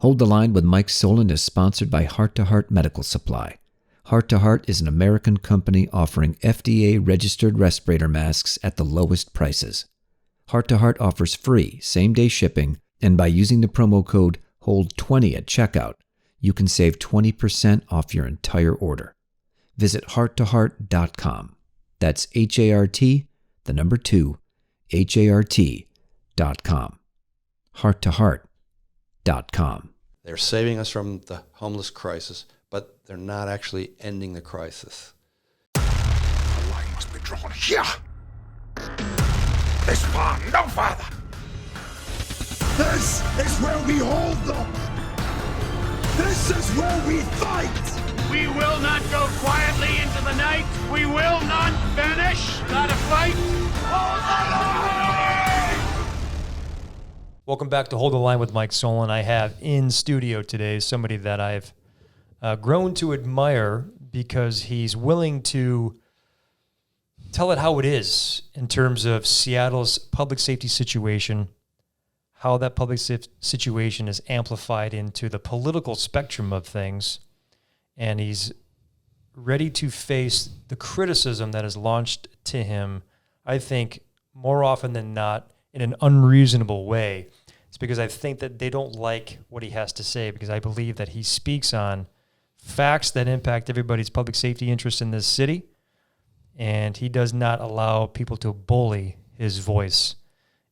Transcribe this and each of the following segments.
Hold the Line with Mike Solon is sponsored by Heart to Heart Medical Supply. Heart to Heart is an American company offering FDA-registered respirator masks at the lowest prices. Heart to Heart offers free, same-day shipping, and by using the promo code HOLD20 at checkout, you can save 20% off your entire order. Visit hearttoheart.com. That's HART, the number 2, HART.com. Hearttoheart.com. They're saving us from the homeless crisis, but they're not actually ending the crisis. The line must be drawn here. This far, no farther. This is where we hold them. This is where we fight. We will not go quietly into the night. We will not vanish. Not a fight. Hold the line! Welcome back to Hold the Line with Mike Solon. I have in studio today somebody that I've grown to admire because he's willing to tell it how it is in terms of Seattle's public safety situation, how that public situation is amplified into the political spectrum of things, and he's ready to face the criticism that is launched to him, I think, more often than not, in an unreasonable way. It's because I think that they don't like what he has to say, because I believe that he speaks on facts that impact everybody's public safety interests in this city, and he does not allow people to bully his voice.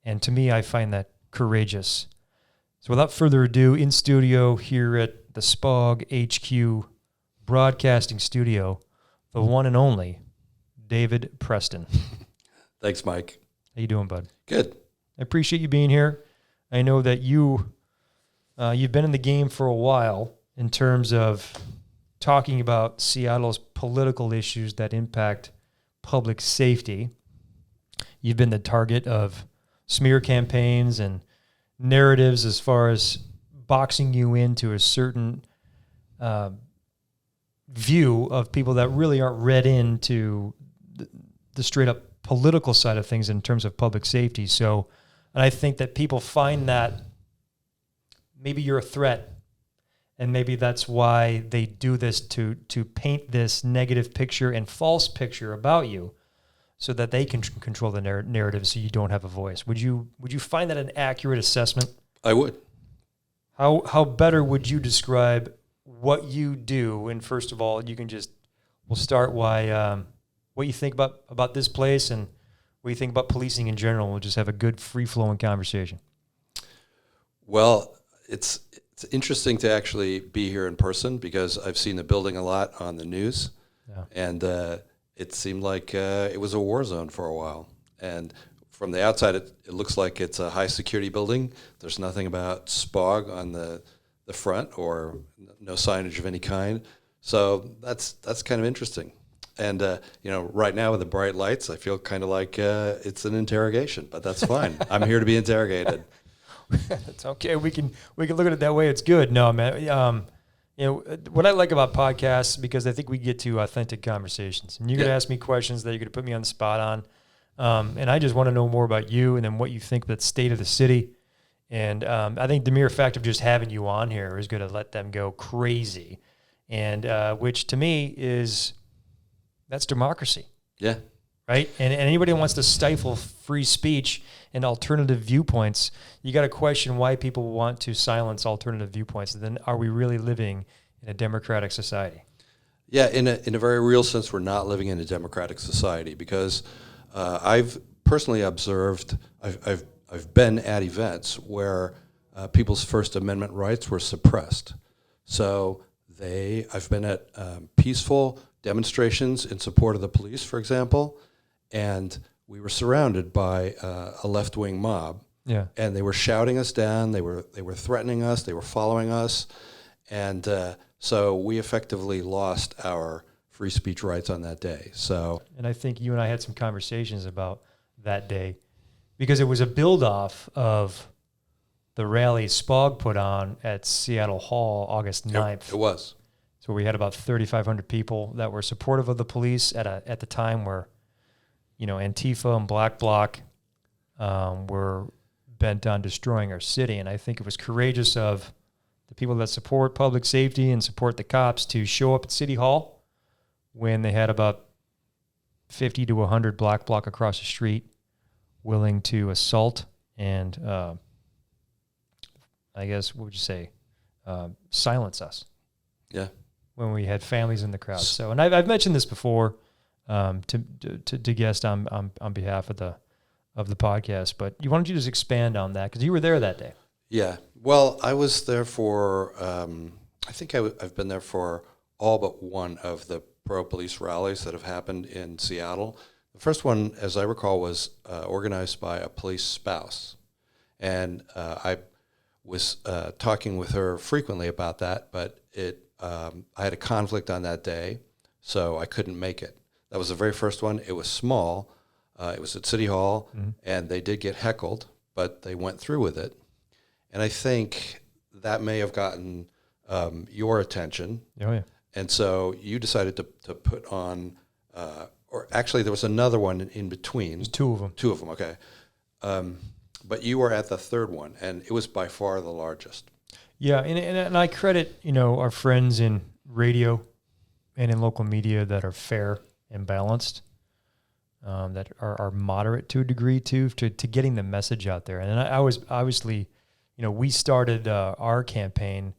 And to me, I find that courageous. So without further ado, in studio here at the SPOG HQ broadcasting studio, the one and only David Preston. Thanks, Mike. How you doing, bud? Good. I appreciate you being here. I know that you've been in the game for a while in terms of talking about Seattle's political issues that impact public safety. You've been the target of smear campaigns and narratives as far as boxing you into a certain view of people that really aren't read into the straight up political side of things in terms of public safety. So, and I think that people find that maybe you're a threat, and maybe that's why they do this to paint this negative picture and false picture about you, so that they can control the narrative, so you don't have a voice. Would you find that an accurate assessment? I would. How better would you describe what you do? And first of all, we'll start what you think about this place and what you think about policing in general. We'll just have a good free-flowing conversation. Well, it's interesting to actually be here in person, because I've seen the building a lot on the news, and it seemed like it was a war zone for a while. And from the outside, it looks like it's a high-security building. There's nothing about SPOG on the front, or no signage of any kind. So that's kind of interesting. And, right now with the bright lights, I feel kind of like it's an interrogation, but that's fine. I'm here to be interrogated. That's okay. We can look at it that way. It's good. No, man. What I like about podcasts, because I think we get to authentic conversations, and you're going to ask me questions that you're going to put me on the spot on. And I just want to know more about you and then what you think about the state of the city. And I think the mere fact of just having you on here is going to let them go crazy. And which to me that's democracy. Yeah. Right? And anybody who wants to stifle free speech and alternative viewpoints, you got to question why people want to silence alternative viewpoints. And then are we really living in a democratic society? Yeah, in a very real sense, we're not living in a democratic society, because I've personally observed, I've been at events where people's First Amendment rights were suppressed. So I've been at peaceful demonstrations in support of the police, for example, and we were surrounded by a left-wing mob. Yeah. And they were shouting us down. They were threatening us. They were following us, and so we effectively lost our free speech rights on that day. So, and I think you and I had some conversations about that day, because it was a build-off of the rally SPOG put on at Seattle Hall August 9th. It was. So we had about 3,500 people that were supportive of the police at the time where, Antifa and Black Bloc were bent on destroying our city. And I think it was courageous of the people that support public safety and support the cops to show up at City Hall when they had about 50 to 100 black bloc across the street willing to assault and, I guess, what would you say, silence us. Yeah. When we had families in the crowd. So, and I've mentioned this before to guests on behalf of the podcast, but why don't you just expand on that? Because you were there that day. Yeah. Well, I was there for, I think I've been there for all but one of the pro-police rallies that have happened in Seattle. The first one, as I recall, was organized by a police spouse. And I was talking with her frequently about that, but I had a conflict on that day, so I couldn't make it. That was the very first one. It was small. It was at City Hall, and they did get heckled, but they went through with it. And I think that may have gotten your attention. Oh, yeah. And so you decided to put on, or actually there was another one in between. There's two of them. Two of them, okay. But you were at the third one, and it was by far the largest. Yeah, and I credit, our friends in radio and in local media that are fair and balanced, that are moderate to a degree to getting the message out there. And I was obviously, we started our campaign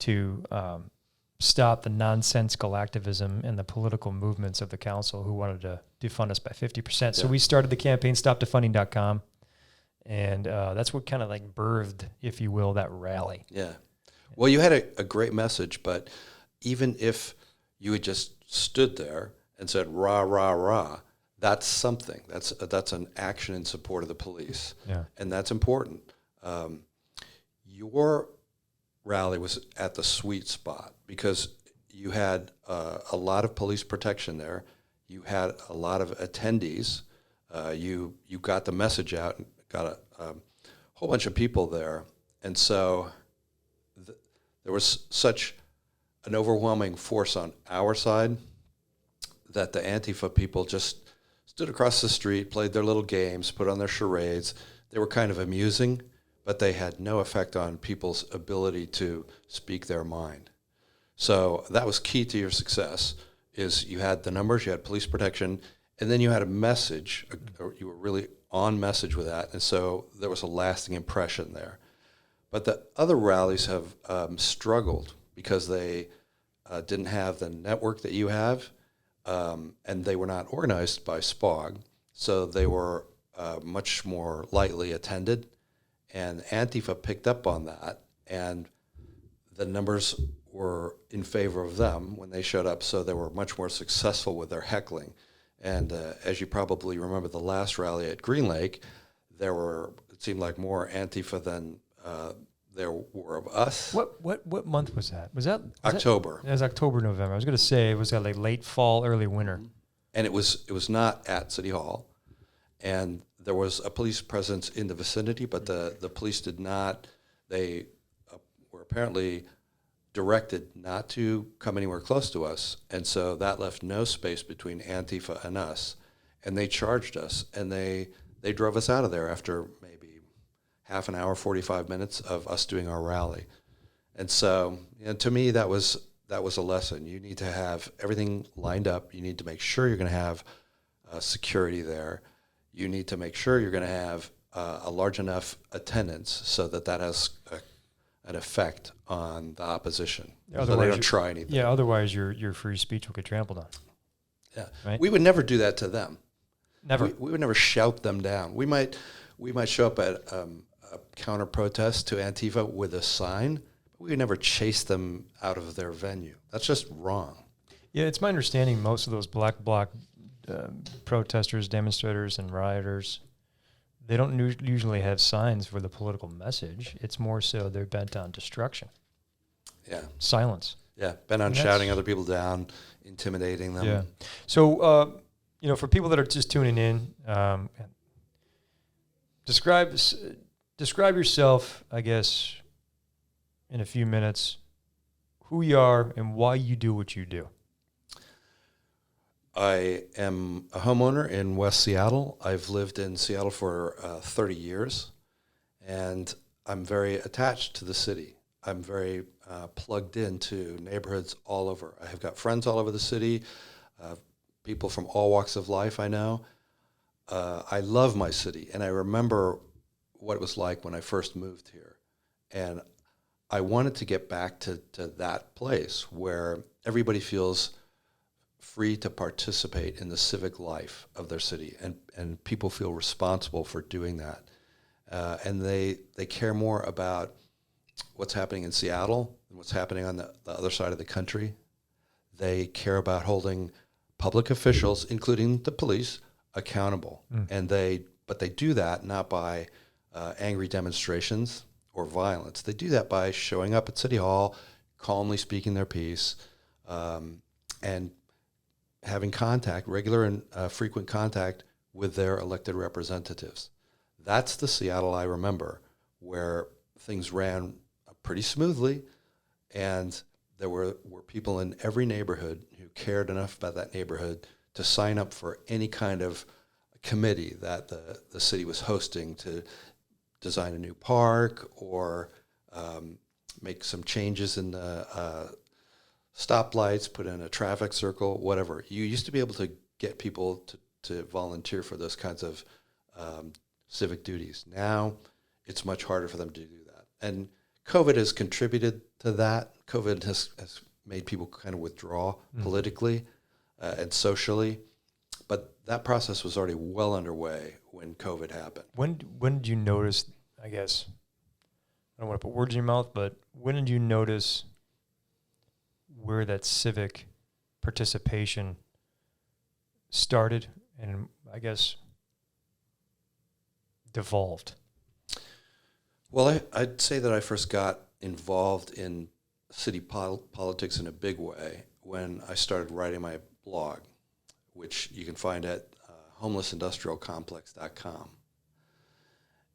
to stop the nonsensical activism and the political movements of the council who wanted to defund us by 50%. Yeah. So we started the campaign, stopdefunding.com. And that's what kind of like birthed, if you will, that rally. Yeah. Well, you had a great message, but even if you had just stood there and said, rah, rah, rah, that's something. That's an action in support of the police. Yeah. And that's important. Your rally was at the sweet spot because you had a lot of police protection there. You had a lot of attendees. You got the message out and got a whole bunch of people there. And so there was such an overwhelming force on our side that the Antifa people just stood across the street, played their little games, put on their charades. They were kind of amusing, but they had no effect on people's ability to speak their mind. So that was key to your success, is you had the numbers, you had police protection, and then you had a message. You were really on message with that, and so there was a lasting impression there. But the other rallies have struggled because they didn't have the network that you have, and they were not organized by SPOG, so they were much more lightly attended, and Antifa picked up on that, and the numbers were in favor of them when they showed up, so they were much more successful with their heckling. And as you probably remember, the last rally at Green Lake, there were, it seemed like, more Antifa than there were of us. What month was that? Was October? It was October, November. I was going to say, was that like late fall, early winter? And it was not at City Hall, and there was a police presence in the vicinity, but the police did not. They were apparently directed not to come anywhere close to us, and so that left no space between Antifa and us, and they charged us, and they drove us out of there after maybe half an hour, 45 minutes of us doing our rally. And so, to me, that was a lesson. You need to have everything lined up. You need to make sure you're going to have security there. You need to make sure you're going to have a large enough attendance so that has an effect on the opposition. So they don't try anything. Yeah, otherwise your free speech will get trampled on. Yeah, right? We would never do that to them. Never. We would never shout them down. We might show up at a counter protest to Antifa with a sign, but we would never chase them out of their venue. That's just wrong. Yeah, it's my understanding most of those black bloc protesters, demonstrators, and rioters, they don't usually have signs for the political message. It's more so they're bent on destruction. Yeah. Silence. Yeah, bent on shouting other people down, intimidating them. Yeah. So, for people that are just tuning in, describe yourself, I guess, in a few minutes, who you are and why you do what you do. I am a homeowner in West Seattle. I've lived in Seattle for 30 years, and I'm very attached to the city. I'm very plugged into neighborhoods all over. I have got friends all over the city, people from all walks of life I know. I love my city, and I remember what it was like when I first moved here. And I wanted to get back to that place where everybody feels free to participate in the civic life of their city, and people feel responsible for doing that. And they care more about what's happening in Seattle and what's happening on the other side of the country. They care about holding public officials, including the police, accountable. But they do that not by angry demonstrations or violence. They do that by showing up at City Hall, calmly speaking their piece, and having contact, regular and frequent contact with their elected representatives. That's the Seattle I remember, where things ran pretty smoothly, and there were people in every neighborhood who cared enough about that neighborhood to sign up for any kind of committee that the city was hosting to design a new park or make some changes in the stoplights, put in a traffic circle, whatever. You used to be able to get people to volunteer for those kinds of civic duties. Now it's much harder for them to do that. And COVID has contributed to that. COVID has made people kind of withdraw politically and socially. But that process was already well underway when COVID happened. When did you notice, I guess, I don't want to put words in your mouth, but when did you notice where that civic participation started and, I guess, devolved? Well, I'd say that I first got involved in city politics in a big way when I started writing my blog, which you can find at homelessindustrialcomplex.com.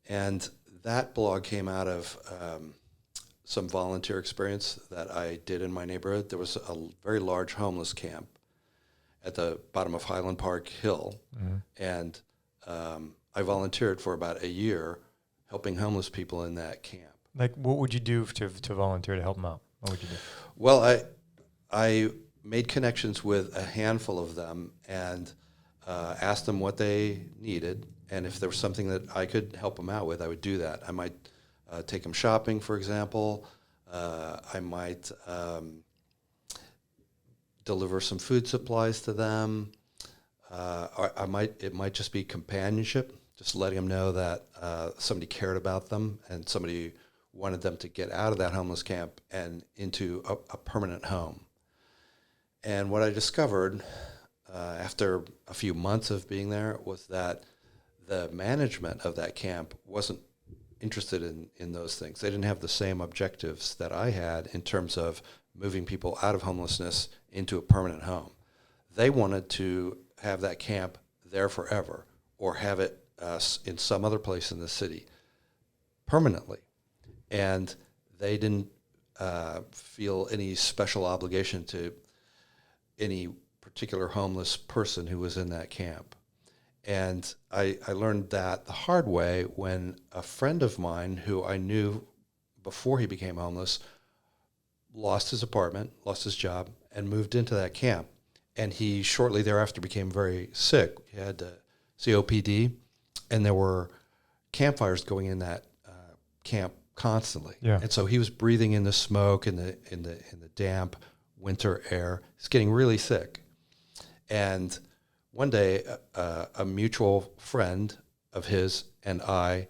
And that blog came out of some volunteer experience that I did in my neighborhood. There was a very large homeless camp at the bottom of Highland Park Hill, and I volunteered for about a year helping homeless people in that camp. Like, what would you do to volunteer to help them out? What would you do? Well, I made connections with a handful of them and asked them what they needed, and if there was something that I could help them out with, I would do that. I might take them shopping, for example. I might deliver some food supplies to them. Or it might just be companionship, just letting them know that somebody cared about them and somebody wanted them to get out of that homeless camp and into a permanent home. And what I discovered after a few months of being there was that the management of that camp wasn't interested in those things. They didn't have the same objectives that I had in terms of moving people out of homelessness into a permanent home. They wanted to have that camp there forever or have it in some other place in the city permanently. And they didn't feel any special obligation to any particular homeless person who was in that camp. And I learned that the hard way when a friend of mine who I knew before he became homeless lost his apartment, lost his job, and moved into that camp. And he shortly thereafter became very sick. He had COPD, and there were campfires going in that camp constantly. Yeah. And so he was breathing in the smoke in the damp winter air. He's getting really sick. And one day, a mutual friend of his and I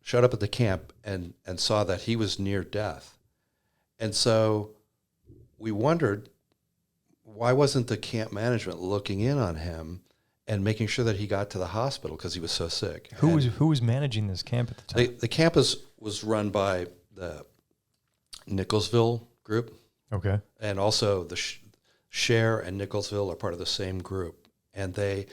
showed up at the camp and saw that he was near death. And so we wondered, why wasn't the camp management looking in on him and making sure that he got to the hospital because he was so sick? Who was managing this camp at the time? The camp was run by the Nicholsville group. Okay. And also the Cher and Nicholsville are part of the same group. And they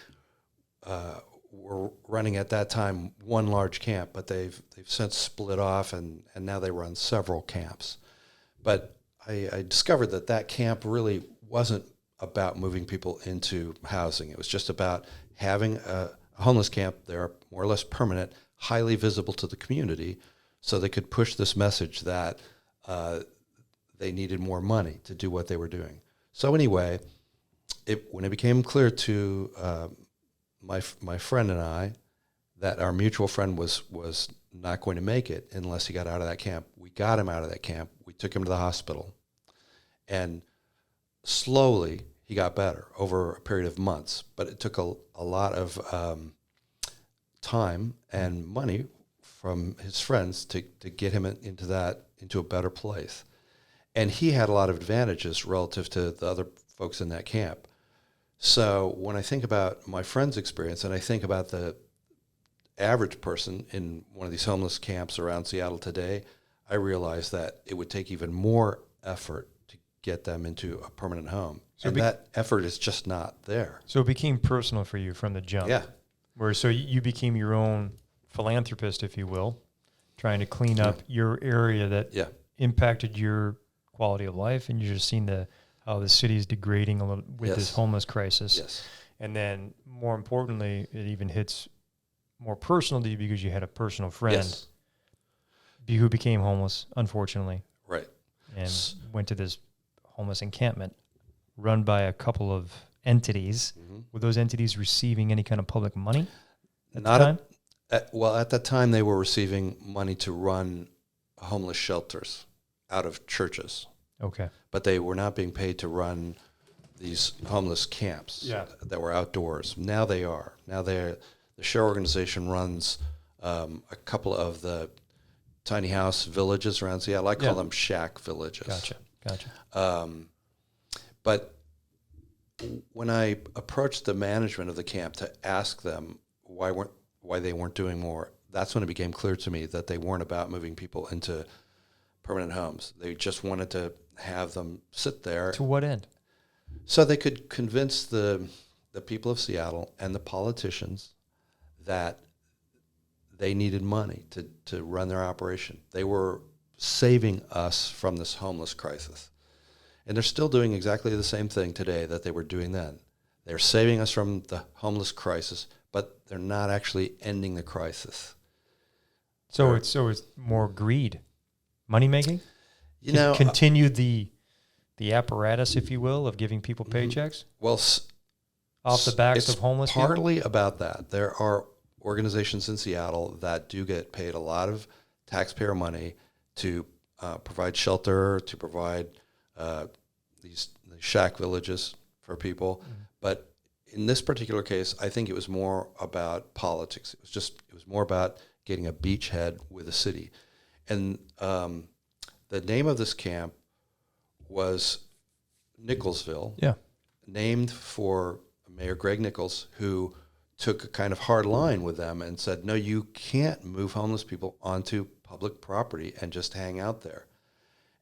were running at that time one large camp, but they've since split off, and now they run several camps. But I discovered that camp really wasn't about moving people into housing. It was just about having a homeless camp there, more or less permanent, highly visible to the community, so they could push this message that they needed more money to do what they were doing. So anyway, when it became clear to my friend and I that our mutual friend was not going to make it unless he got out of that camp, we got him out of that camp. We took him to the hospital, and slowly he got better over a period of months. But it took a lot of time and money from his friends to get him into a better place. And he had a lot of advantages relative to the other folks in that camp. So when I think about my friend's experience, and I think about the average person in one of these homeless camps around Seattle today, I realize that it would take even more effort to get them into a permanent home. So that effort is just not there. So it became personal for you from the jump. Yeah. So you became your own philanthropist, if you will, trying to clean up your area that impacted your quality of life, and you're just seeing how the city is degrading a little with this homeless crisis. Yes. And then more importantly, it even hits more personal to you because you had a personal friend who became homeless, unfortunately. Right. And went to this homeless encampment run by a couple of entities. Mm-hmm. Were those entities receiving any kind of public money at the time? At that time, they were receiving money to run homeless shelters out of churches. Okay. But they were not being paid to run these homeless camps that were outdoors. Now they are. Now the Share organization runs a couple of the tiny house villages around Seattle. I call them shack villages. Gotcha. But when I approached the management of the camp to ask them why they weren't doing more, that's when it became clear to me that they weren't about moving people into permanent homes. They just wanted to have them sit there. To what end? So they could convince the people of Seattle and the politicians that they needed money to run their operation. They were saving us from this homeless crisis. And they're still doing exactly the same thing today that they were doing then. They're saving us from the homeless crisis, but they're not actually ending the crisis. So it's more greed, money making. Continue the apparatus, if you will, of giving people paychecks. Well, off the backs of homeless people. Partly about that. There are organizations in Seattle that do get paid a lot of taxpayer money to provide shelter, to provide these shack villages for people. Mm-hmm. But in this particular case, I think it was more about politics. It was more about getting a beachhead with the city. And the name of this camp was Nicholsville, named for Mayor Greg Nichols, who took a kind of hard line with them and said, no, you can't move homeless people onto public property and just hang out there.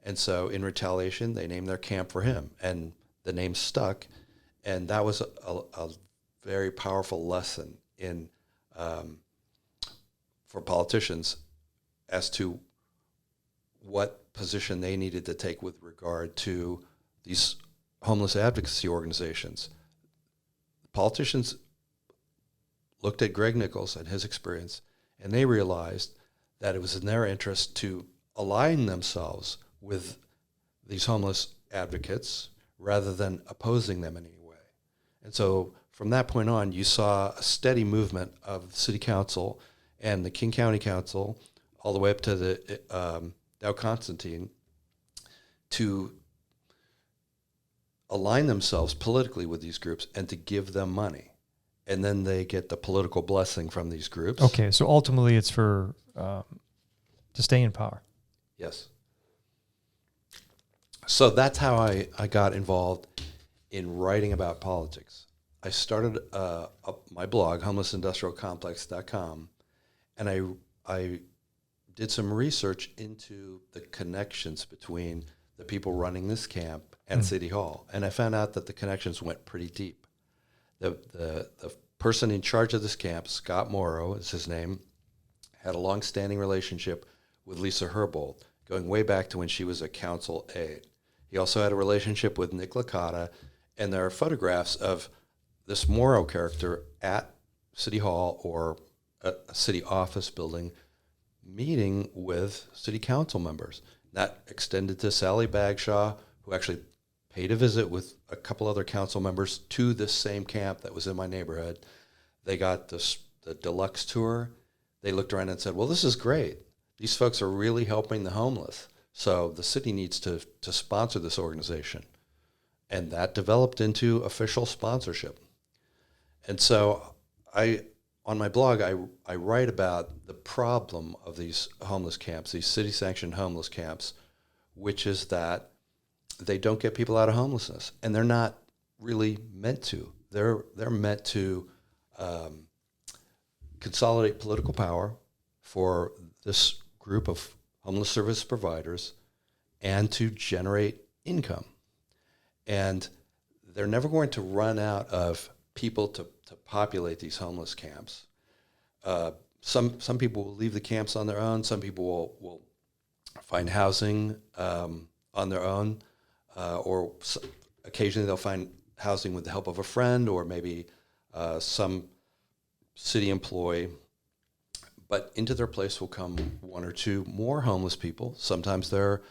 And so in retaliation, they named their camp for him, and the name stuck. And that was a very powerful lesson for politicians as to what position they needed to take with regard to these homeless advocacy organizations. Politicians looked at Greg Nichols and his experience, and they realized that it was in their interest to align themselves with these homeless advocates rather than opposing them in any way. And so from that point on, you saw a steady movement of the City Council and the King County Council all the way up to the Dow Constantine to align themselves politically with these groups and to give them money. And then they get the political blessing from these groups. Okay, so ultimately it's for to stay in power. Yes. So that's how I got involved in writing about politics. I started my blog, homelessindustrialcomplex.com, and I did some research into the connections between the people running this camp and City Hall, and I found out that the connections went pretty deep. The person in charge of this camp, Scott Morrow is his name, had a long-standing relationship with Lisa Herbold, going way back to when she was a council aide. He also had a relationship with Nick Licata, and there are photographs of this Morrow character at City Hall or a city office building meeting with city council members. That extended to Sally Bagshaw, who actually paid a visit with a couple other council members to this same camp that was in my neighborhood. They got the deluxe tour. They looked around and said, well, this is great. These folks are really helping the homeless. So the city needs to sponsor this organization. And that developed into official sponsorship. And so on my blog, I write about the problem of these homeless camps, these city-sanctioned homeless camps, which is that they don't get people out of homelessness, and they're not really meant to. They're meant to consolidate political power for this group of homeless service providers and to generate income. And they're never going to run out of people to populate these homeless camps. Some people will leave the camps on their own. Some people will find housing on their own, or occasionally they'll find housing with the help of a friend or maybe some city employee. But into their place will come one or two more homeless people. Sometimes they're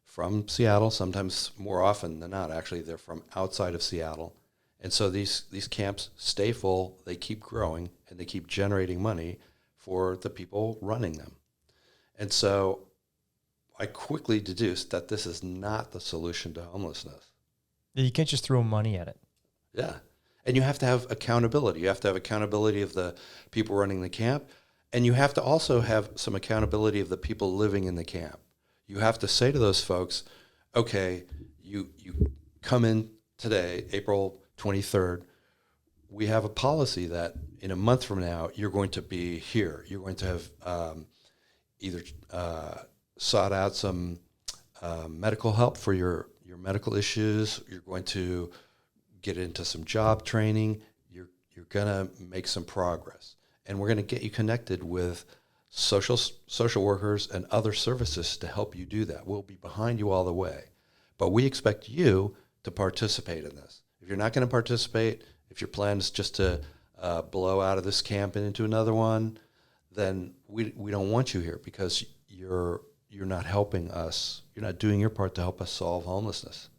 from Seattle, sometimes more often than not, actually, they're from outside of Seattle. And so these camps stay full, they keep growing, and they keep generating money for the people running them. And so I quickly deduced that this is not the solution to homelessness. You can't just throw money at it. Yeah. And you have to have accountability. You have to have accountability of the people running the camp, and you have to also have some accountability of the people living in the camp. You have to say to those folks, okay, you come in today, April 23rd, we have a policy that in a month from now, you're going to be here. You're going to have either sought out some medical help for your medical issues. You're going to get into some job training. You're going to make some progress. And we're going to get you connected with social workers and other services to help you do that. We'll be behind you all the way. But we expect you to participate in this. If you're not going to participate, if your plan is just to blow out of this camp and into another one, then we don't want you here because you're not helping us. You're not doing your part to help us solve homelessness.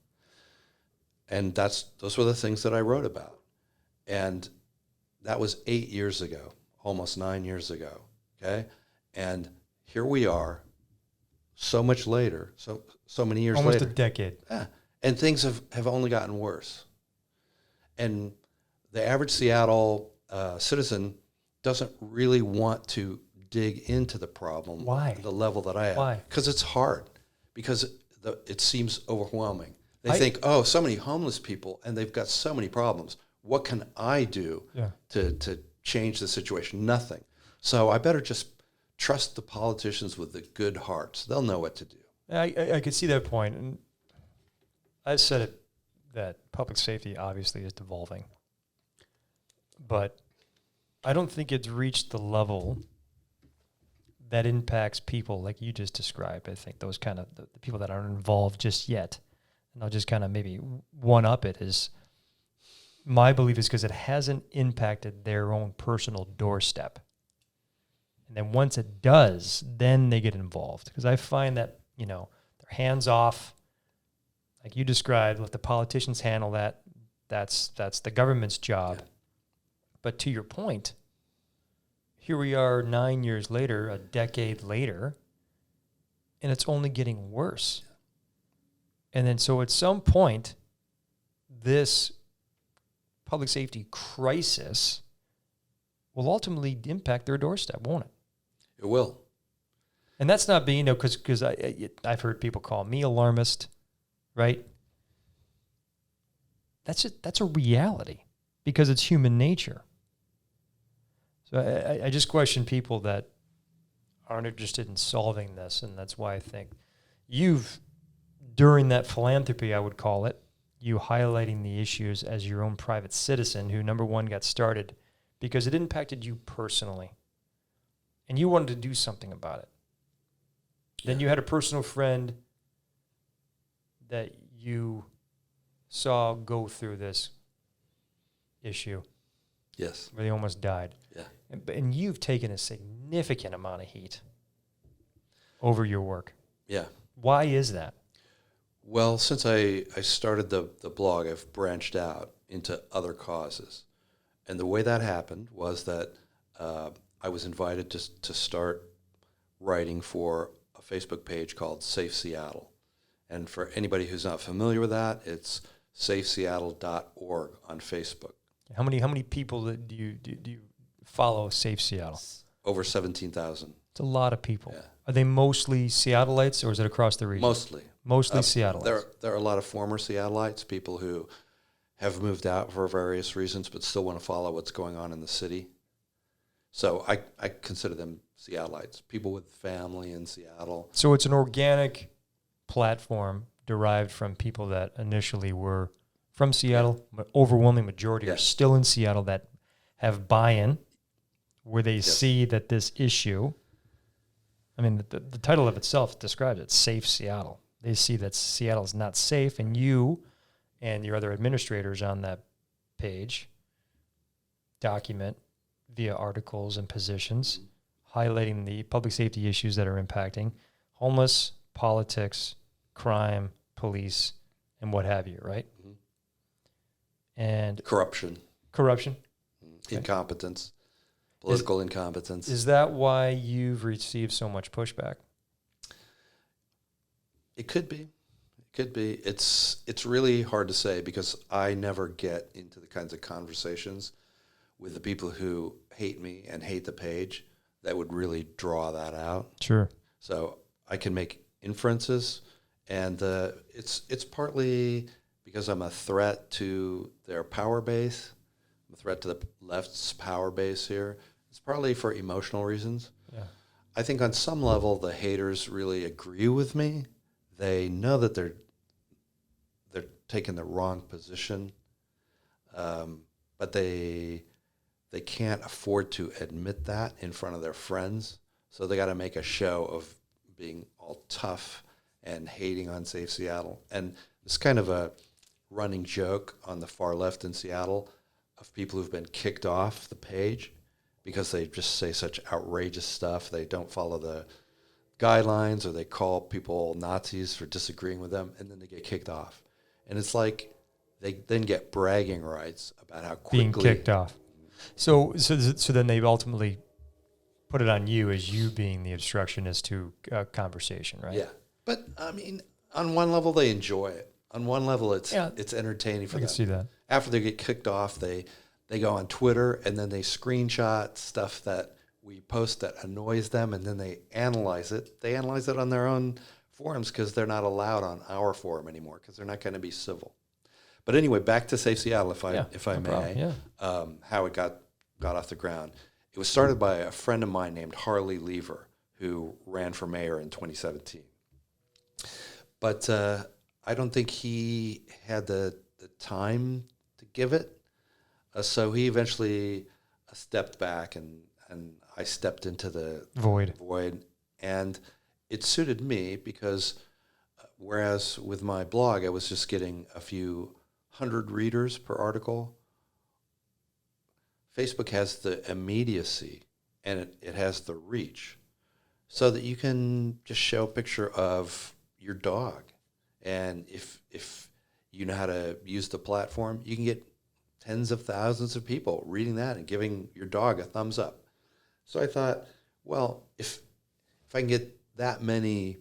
And those were the things that I wrote about. And that was 8 years ago, almost 9 years ago, okay? And here we are, so much later, so many years later. Almost a decade. Yeah, and things have only gotten worse. And the average Seattle citizen doesn't really want to dig into the problem. Why? The level that I am. Why? Because it's hard. Because it seems overwhelming. They think, oh, so many homeless people, and they've got so many problems. What can I do to change the situation? Nothing. So I better just trust the politicians with the good hearts. They'll know what to do. I could see that point. And I said it, that public safety obviously is devolving. But I don't think it's reached the level that impacts people like you just described. I think those kind of the people that aren't involved just yet. And I'll just kind of maybe one-up it is, my belief is because it hasn't impacted their own personal doorstep. And then once it does, then they get involved. Because I find that, they're hands-off, like you described, let the politicians handle that. That's the government's job. Yeah. But to your point, here we are 9 years later, a decade later, and it's only getting worse. And then so at some point, this public safety crisis will ultimately impact their doorstep, won't it? It will. And that's not being, because I've heard people call me alarmist, right? That's a reality because it's human nature. So I just question people that aren't interested in solving this, and that's why I think during that philanthropy, I would call it, you highlighting the issues as your own private citizen who, number one, got started because it impacted you personally, and you wanted to do something about it. Yeah. Then you had a personal friend that you saw go through this issue. Yes. Where they almost died. Yeah. And you've taken a significant amount of heat over your work. Yeah. Why is that? Well, since I started the blog, I've branched out into other causes. And the way that happened was that I was invited to start writing for a Facebook page called Safe Seattle. And for anybody who's not familiar with that, it's safeseattle.org on Facebook. How many people do you follow Safe Seattle? Over 17,000. It's a lot of people. Yeah. Are they mostly Seattleites, or is it across the region? Mostly. Mostly Seattleites. There are a lot of former Seattleites, people who have moved out for various reasons but still want to follow what's going on in the city. So I consider them Seattleites, people with family in Seattle. So it's an organic platform derived from people that initially were from Seattle, but overwhelming majority are still in Seattle, that have buy-in, where they see that this issue, I mean, the title of itself describes it, Safe Seattle. They see that Seattle is not safe, and you and your other administrators on that page document via articles and positions, highlighting the public safety issues that are impacting homeless, politics, crime, police, and what have you, right? Mm-hmm. And Corruption, incompetence, political incompetence. Is that why you've received so much pushback? It could be. It could be. It's really hard to say because I never get into the kinds of conversations with the people who hate me and hate the page that would really draw that out. Sure. So I can make inferences, and it's partly because I'm a threat to their power base. I'm a threat to the left's power base here. It's partly for emotional reasons. Yeah. I think on some level the haters really agree with me. They know that they're taking the wrong position, but they can't afford to admit that in front of their friends. So they got to make a show of being all tough and hating on Safe Seattle. And it's kind of a running joke on the far left in Seattle of people who've been kicked off the page because they just say such outrageous stuff. They don't follow the guidelines, or they call people Nazis for disagreeing with them, and then they get kicked off. And it's like they then get bragging rights about how quickly... Being kicked off. So then they ultimately put it on you as you being the obstructionist to conversation, right? Yeah. But, I mean, on one level, they enjoy it. On one level, it's entertaining for them. I can see that. After they get kicked off, they go on Twitter, and then they screenshot stuff that we post that annoys them, and then they analyze it. They analyze it on their own forums because they're not allowed on our forum anymore because they're not going to be civil. But anyway, back to Safe Seattle, if I may, how it got off the ground. It was started by a friend of mine named Harley Lever, who ran for mayor in 2017. But I don't think he had the time to give it. So he eventually stepped back, and I stepped into the void. And it suited me because whereas with my blog, I was just getting a few hundred readers per article, Facebook has the immediacy and it has the reach so that you can just show a picture of your dog. And if you know how to use the platform, you can get tens of thousands of people reading that and giving your dog a thumbs up. So I thought, well, if I can get that many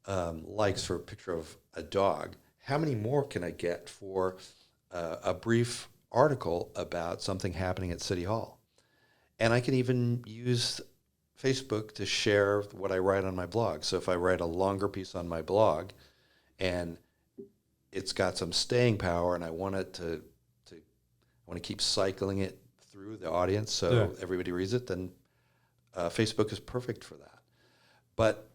likes for a picture of a dog, how many more can I get for a brief article about something happening at City Hall? And I can even use Facebook to share what I write on my blog. So if I write a longer piece on my blog and it's got some staying power and I want to keep cycling it through the audience so everybody reads it, then Facebook is perfect for that. But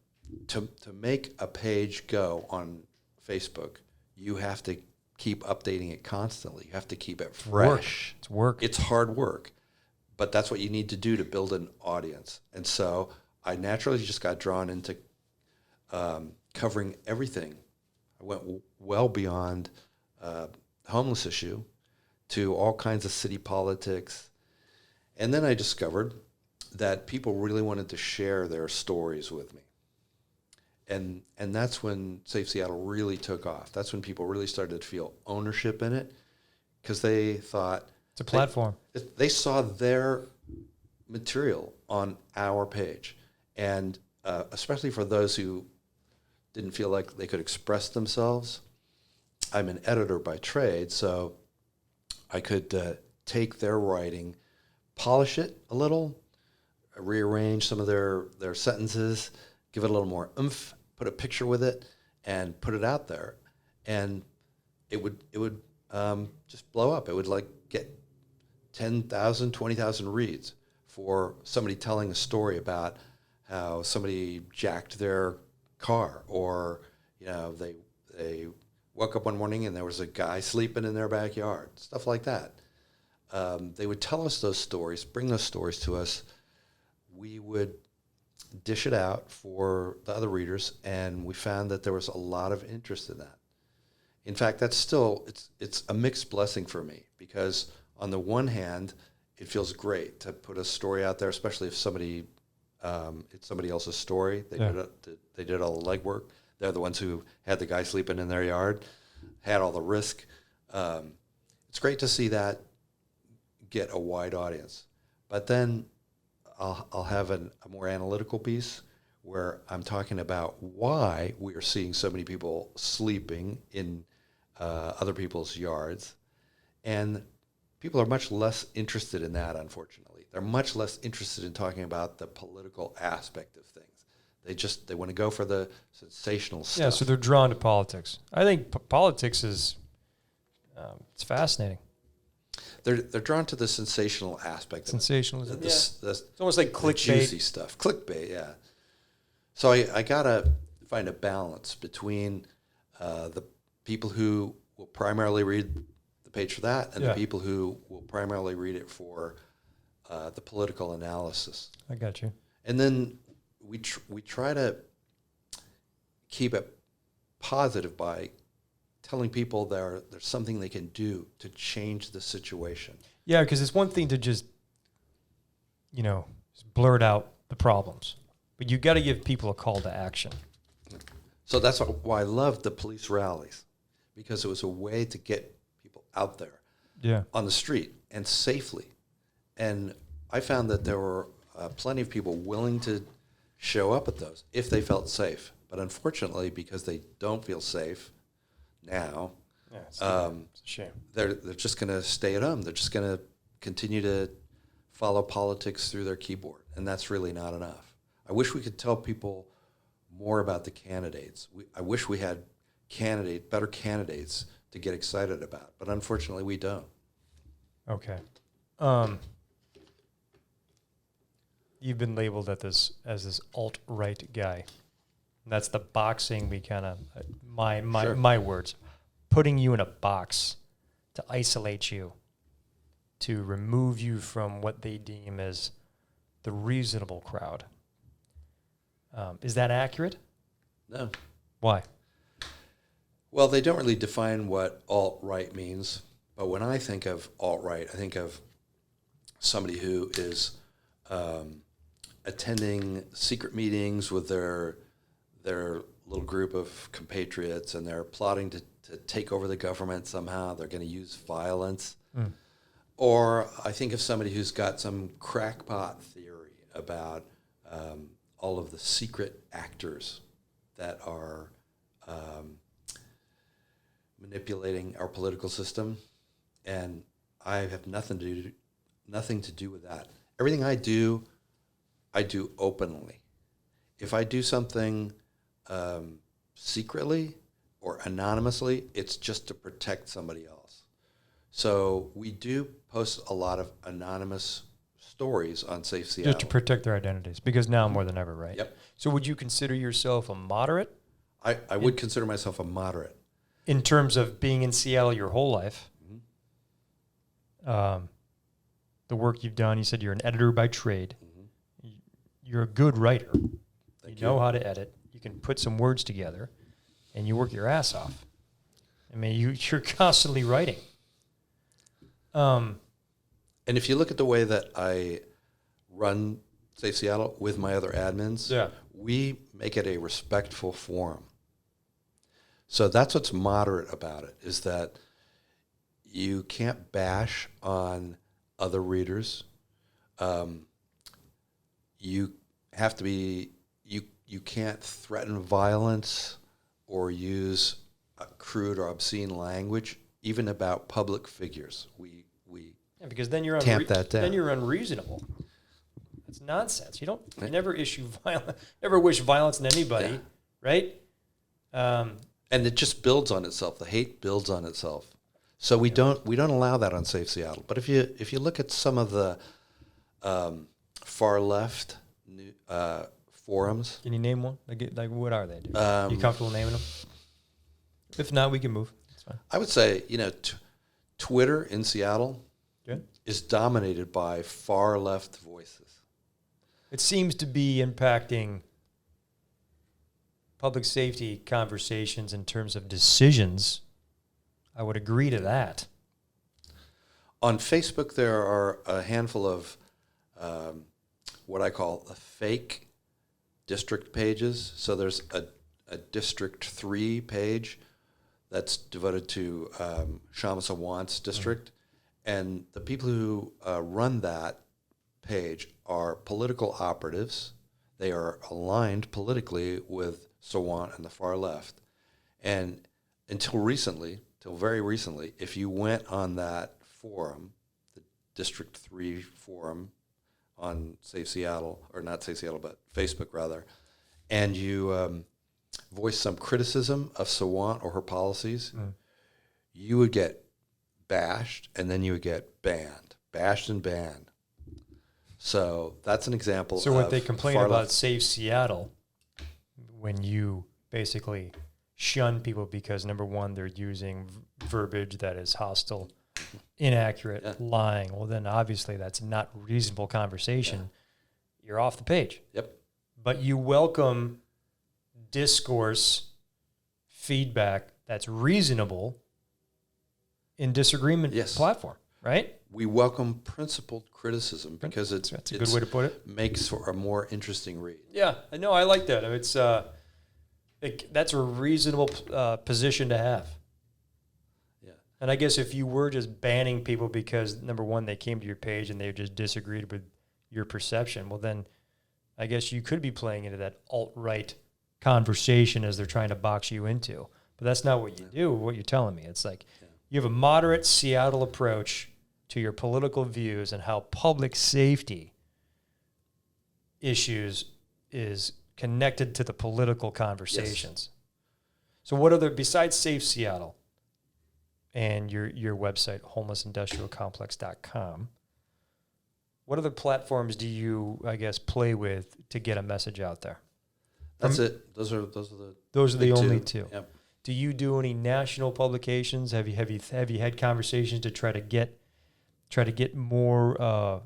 to make a page go on Facebook, you have to keep updating it constantly. You have to keep it fresh. It's work. It's hard work, but that's what you need to do to build an audience. And so I naturally just got drawn into covering everything. I went well beyond the homeless issue to all kinds of city politics. And then I discovered that people really wanted to share their stories with me. And that's when Safe Seattle really took off. That's when people really started to feel ownership in it, because they thought It's a platform. They saw their material on our page, and especially for those who didn't feel like they could express themselves. I'm an editor by trade, so I could take their writing, polish it a little, rearrange some of their sentences, give it a little more oomph, put a picture with it, and put it out there, and it would just blow up. It would like get 10,000, 20,000 reads for somebody telling a story about how somebody jacked their car, or they woke up one morning and there was a guy sleeping in their backyard, stuff like that. They would tell us those stories, bring those stories to us. We would dish it out for the other readers, and we found that there was a lot of interest in that. In fact, that's still, it's a mixed blessing for me, because on the one hand, it feels great to put a story out there, especially if it's somebody else's story. They did all the legwork. They're the ones who had the guy sleeping in their yard, had all the risk. It's great to see that get a wide audience. But then I'll have a more analytical piece where I'm talking about why we are seeing so many people sleeping in other people's yards. And people are much less interested in that, unfortunately. They're much less interested in talking about the political aspect of things. They want to go for the sensational stuff. Yeah, so they're drawn to politics. I think politics is it's fascinating. They're drawn to the sensational aspect. Sensationalism. It's almost like clickbait. Juicy stuff. Clickbait, yeah. So I gotta find a balance between the people who will primarily read the page for that, and the people who will primarily read it for the political analysis. I got you. And then we try to keep it positive by telling people there's something they can do to change the situation. Yeah, because it's one thing to just blurt out the problems, but you got to give people a call to action. So that's why I loved the police rallies, because it was a way to get people out there on the street and safely. And I found that there were plenty of people willing to show up at those if they felt safe. But unfortunately, because they don't feel safe now, it's a shame. They're just going to stay at home. They're just going to continue to follow politics through their keyboard, and that's really not enough. I wish we could tell people more about the candidates. I wish we had better candidates to get excited about, but unfortunately we don't. Okay. You've been labeled as this alt-right guy. That's the boxing we kind of, my words, putting you in a box to isolate you, to remove you from what they deem as the reasonable crowd. Is that accurate? No. Why? Well, they don't really define what alt-right means, but when I think of alt-right, I think of somebody who is attending secret meetings with their little group of compatriots, and they're plotting to take over the government somehow. They're going to use violence. Or I think of somebody who's got some crackpot theory about all of the secret actors that are manipulating our political system, and I have nothing to do with that. Everything I do openly. If I do something secretly or anonymously, it's just to protect somebody else. So we do post a lot of anonymous stories on Safe Seattle. Just to protect their identities, because now more than ever, right? Yep. So would you consider yourself a moderate? I would consider myself a moderate. In terms of being in Seattle your whole life, the work you've done, you said you're an editor by trade. You're a good writer. You know how to edit. You can put some words together, and you work your ass off. I mean, you're constantly writing. And if you look at the way that I run Safe Seattle with my other admins, we make it a respectful forum. So that's what's moderate about it, is that you can't bash on other readers. You have to be, you can't threaten violence or use crude or obscene language, even about public figures. We because then you're tamp that down. Then you're unreasonable. That's nonsense. You never never wish violence on anybody, right? And it just builds on itself. The hate builds on itself. So we don't allow that on Safe Seattle. But if you look at some of the far left forums, can you name one? Like what are they? You comfortable naming them? If not, we can move. It's fine. I would say Twitter in Seattle is dominated by far left voices. It seems to be impacting public safety conversations in terms of decisions. I would agree to that. On Facebook, there are a handful of what I call fake district pages. So there's a District 3 page that's devoted to Shama Sawant's district. And the people who run that page are political operatives. They are aligned politically with Sawant and the far left. And until very recently, if you went on that forum, the District 3 forum on Safe Seattle, or not Safe Seattle, but Facebook rather, and you voiced some criticism of Sawant or her policies, you would get bashed, and then you would get banned, bashed and banned. So that's an example. So what they complain far about left. Safe Seattle, when you basically shun people because, number one, they're using verbiage that is hostile, inaccurate, lying. Well, then obviously that's not reasonable conversation. You're off the page. Yep. But you welcome discourse, feedback that's reasonable in disagreement platform, right? We welcome principled criticism because that's a good way to put it. Makes for a more interesting read. Yeah, I know. I like that. It's that's a reasonable position to have. Yeah. And I guess if you were just banning people because, number one, they came to your page and they just disagreed with your perception, well, then I guess you could be playing into that alt-right conversation as they're trying to box you into. But that's not what you do, what you're telling me. It's like you have a moderate Seattle approach to your political views and how public safety issues is connected to the political conversations. Yes. So what other, besides Safe Seattle and your website, homelessindustrialcomplex.com, what other platforms do you, I guess, play with to get a message out there? That's it. Those are the only two. Yep. Do you do any national publications? Have you had conversations to try to get more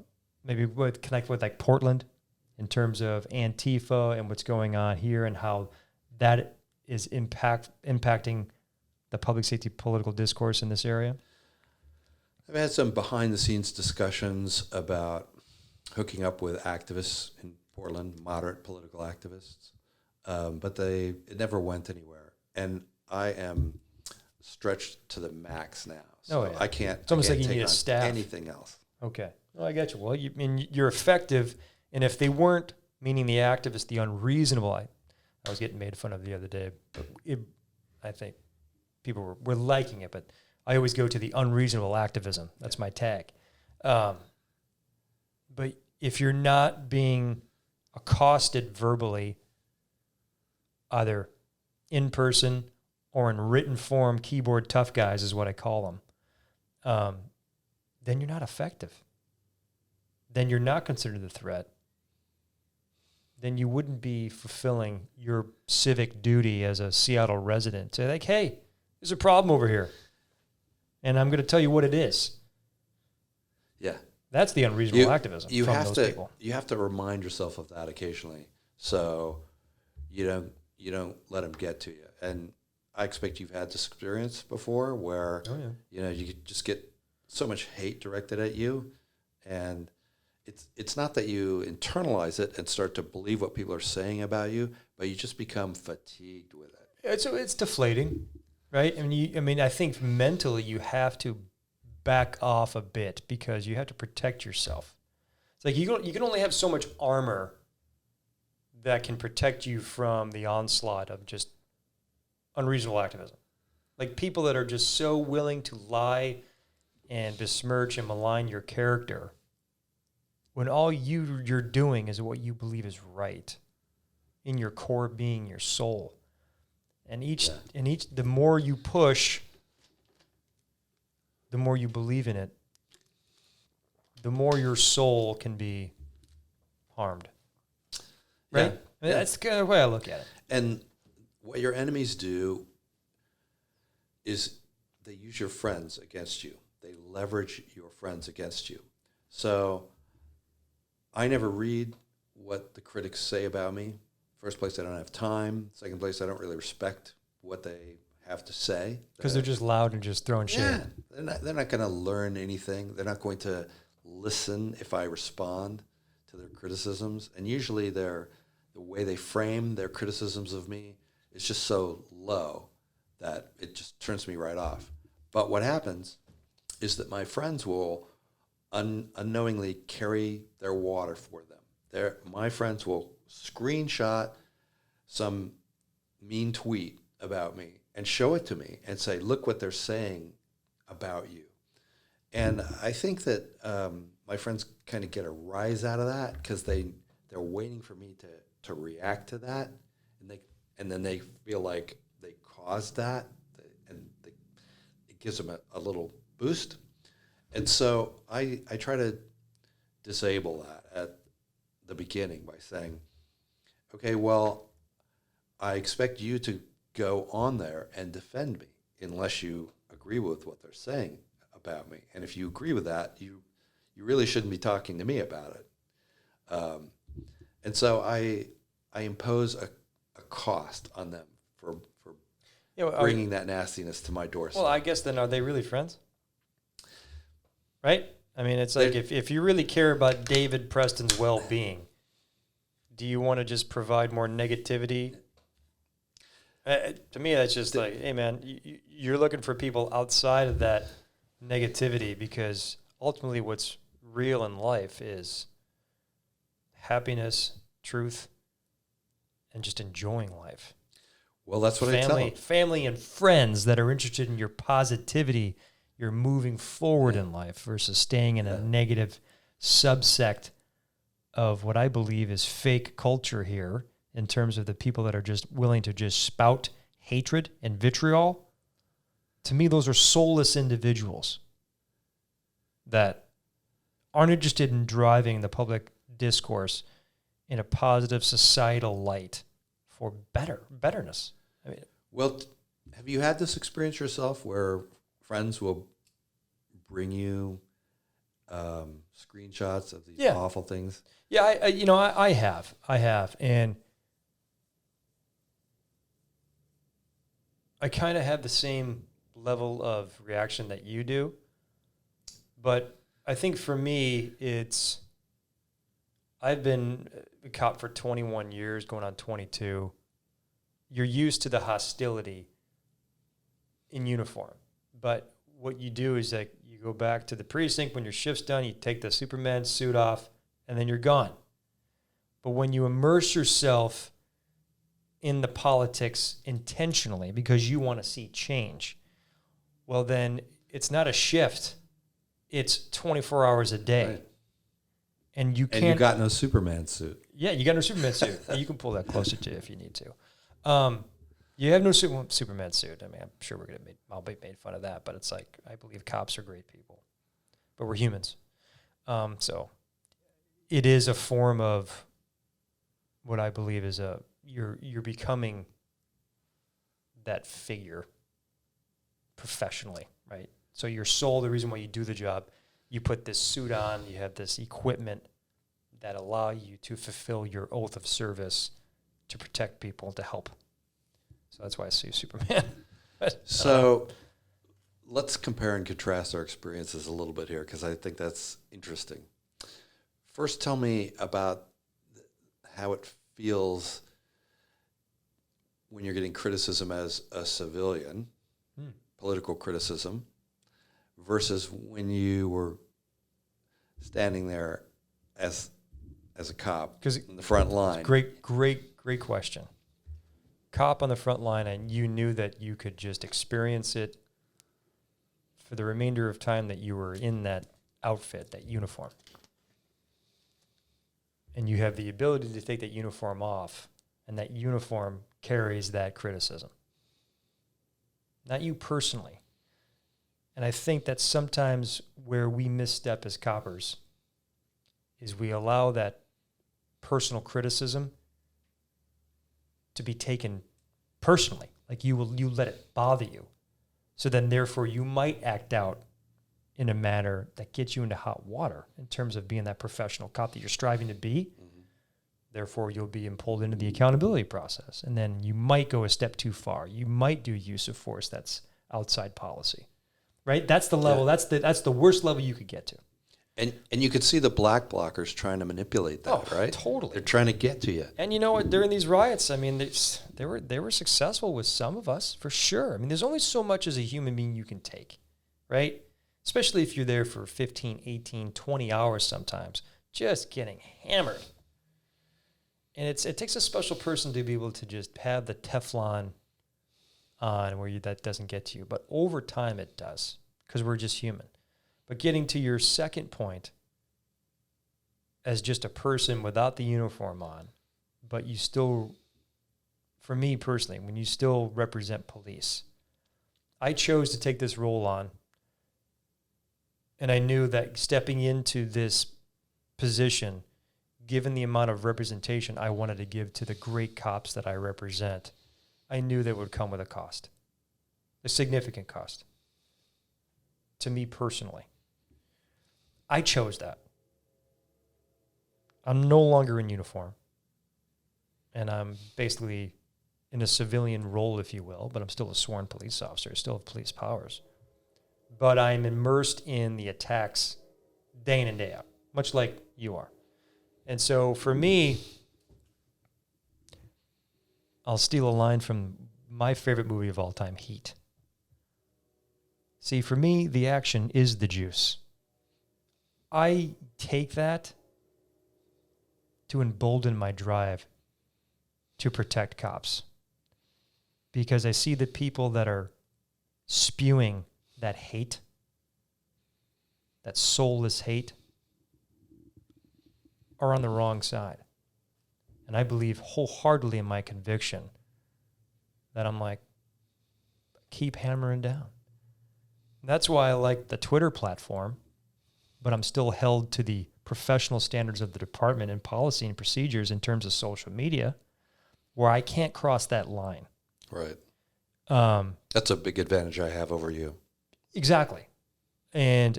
maybe connect with like Portland in terms of Antifa and what's going on here and how that is impacting the public safety political discourse in this area? I've had some behind-the-scenes discussions about hooking up with activists in Portland, moderate political activists, but it never went anywhere. And I am stretched to the max now, so I can't. It's almost like you take need a on staff. Anything else? Okay, well, I got you. Well, you're effective, and if they weren't, meaning the activists, the unreasonable. I was getting made fun of the other day, but I think people were liking it, but I always go to the unreasonable activism. That's my tag. But if you're not being accosted verbally, either in person or in written form, keyboard tough guys is what I call them, then you're not effective. Then you're not considered a threat. Then you wouldn't be fulfilling your civic duty as a Seattle resident. Say like, hey, there's a problem over here, and I'm going to tell you what it is. Yeah. That's the unreasonable activism you from have those to, people. You have to remind yourself of that occasionally, so you don't let them get to you. And I expect you've had this experience before where you could just get so much hate directed at you, and it's not that you internalize it and start to believe what people are saying about you, but you just become fatigued with it. It's deflating, right? I think mentally you have to back off a bit because you have to protect yourself. It's like you can only have so much armor that can protect you from the onslaught of just unreasonable activism. Like people that are just so willing to lie and besmirch and malign your character when all you're doing is what you believe is right in your core being, your soul. And the more you push, the more you believe in it, the more your soul can be harmed. Right? Yeah. That's kind of the way I look at it. And what your enemies do is they use your friends against you. They leverage your friends against you. So I never read what the critics say about me. First place, I don't have time. Second place, I don't really respect what they have to say. Because they're just loud and just throwing shit. Yeah, they're not going to learn anything. They're not going to listen if I respond to their criticisms. And usually the way they frame their criticisms of me is just so low that it just turns me right off. But what happens is that my friends will unknowingly carry their water for them. My friends will screenshot some mean tweet about me and show it to me and say, look what they're saying about you. And I think that my friends kind of get a rise out of that because they're waiting for me to react to that, and then they feel like they caused that, and it gives them a little boost. And so I try to disable that at the beginning by saying, okay, well, I expect you to go on there and defend me unless you agree with what they're saying about me. And if you agree with that, you really shouldn't be talking to me about it. And so I impose a cost on them for bringing that nastiness to my doorstep. Well, I guess then are they really friends? Right? I mean, it's like if you really care about David Preston's well-being, do you want to just provide more negativity? To me, that's just like, hey, man, you're looking for people outside of that negativity because ultimately what's real in life is happiness, truth, and just enjoying life. Well, that's what I tell them. Family and friends that are interested in your positivity, you're moving forward in life versus staying in a negative subsect of what I believe is fake culture here in terms of the people that are just willing to just spout hatred and vitriol. To me, those are soulless individuals that aren't interested in driving the public discourse in a positive societal light for betterness. I mean, well, have you had this experience yourself where friends will bring you screenshots of these awful things? Yeah, I have, and I kind of have the same level of reaction that you do, but I think for me, I've been a cop for 21 years, going on 22. You're used to the hostility in uniform, but what you do is like you go back to the precinct when your shift's done, you take the Superman suit off, and then you're gone. But when you immerse yourself in the politics intentionally because you want to see change, well, then it's not a shift. It's 24 hours a day. Right. And you can't... And you got no Superman suit. Yeah, you got no Superman suit. You can pull that closer to you if you need to. You have no Superman suit. I mean, I'm sure I'll be made fun of that, but it's like, I believe cops are great people. But we're humans. So it is a form of what I believe is you're becoming that figure professionally, right? So your soul, the reason why you do the job, you put this suit on, you have this equipment that allow you to fulfill your oath of service to protect people, to help. So that's why I see Superman. So let's compare and contrast our experiences a little bit here because I think that's interesting. First, tell me about how it feels when you're getting criticism as a civilian, political criticism, versus when you were standing there as a cop in the front line. Great question. Cop on the front line, and you knew that you could just experience it for the remainder of time that you were in that outfit, that uniform. And you have the ability to take that uniform off, and that uniform carries that criticism. Not you personally. And I think that sometimes where we misstep as coppers is we allow that personal criticism to be taken personally. Like you let it bother you. So then therefore you might act out in a manner that gets you into hot water in terms of being that professional cop that you're striving to be. Mm-hmm. Therefore, you'll be pulled into the accountability process. And then you might go a step too far. You might do use of force that's outside policy, right? That's the level. Yeah. That's the worst level you could get to. And you could see the black blockers trying to manipulate that, right? Totally. They're trying to get to you. And you know what? During these riots, I mean, they were successful with some of us, for sure. I mean, there's only so much as a human being you can take, right? Especially if you're there for 15, 18, 20 hours sometimes, just getting hammered. And it takes a special person to be able to just have the Teflon on where that doesn't get to you. But over time it does, because we're just human. But getting to your second point, as just a person without the uniform on, but you still, for me personally, when you still represent police, I chose to take this role on. And I knew that stepping into this position, given the amount of representation I wanted to give to the great cops that I represent, I knew that would come with a cost, a significant cost, to me personally. I chose that. I'm no longer in uniform, and I'm basically in a civilian role, if you will, but I'm still a sworn police officer, I still have police powers. But I'm immersed in the attacks day in and day out, much like you are. And so for me, I'll steal a line from my favorite movie of all time, Heat. See, for me, the action is the juice. I take that to embolden my drive to protect cops, because I see the people that are spewing that hate, that soulless hate, are on the wrong side. And I believe wholeheartedly in my conviction that I'm like, keep hammering down. And that's why I like the Twitter platform, but I'm still held to the professional standards of the department and policy and procedures in terms of social media, where I can't cross that line. Right. That's a big advantage I have over you. Exactly. And,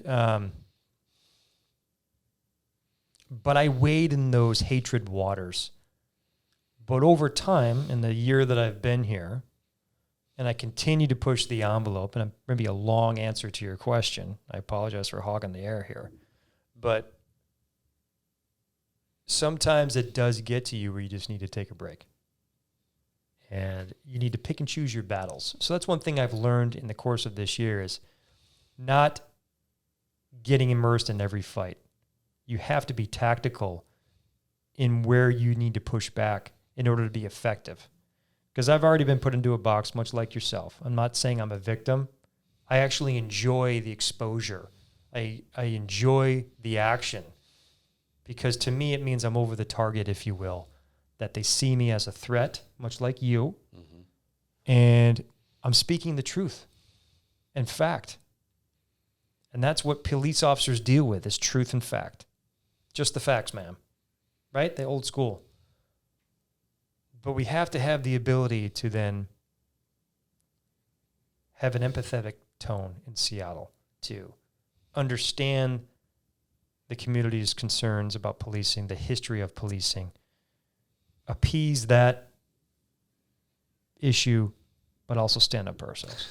but I wade in those hatred waters. But over time, in the year that I've been here, and I continue to push the envelope, and maybe a long answer to your question. I apologize for hogging the air here. But sometimes it does get to you where you just need to take a break. And you need to pick and choose your battles. So that's one thing I've learned in the course of this year is not getting immersed in every fight. You have to be tactical in where you need to push back in order to be effective. Because I've already been put into a box, much like yourself. I'm not saying I'm a victim. I actually enjoy the exposure. I enjoy the action. Because to me, it means I'm over the target, if you will. That they see me as a threat, much like you. Mm-hmm. And I'm speaking the truth and fact. And that's what police officers deal with, is truth and fact. Just the facts, ma'am. Right? The old school. But we have to have the ability to then have an empathetic tone in Seattle to understand the community's concerns about policing, the history of policing, appease that issue, but also stand up for ourselves.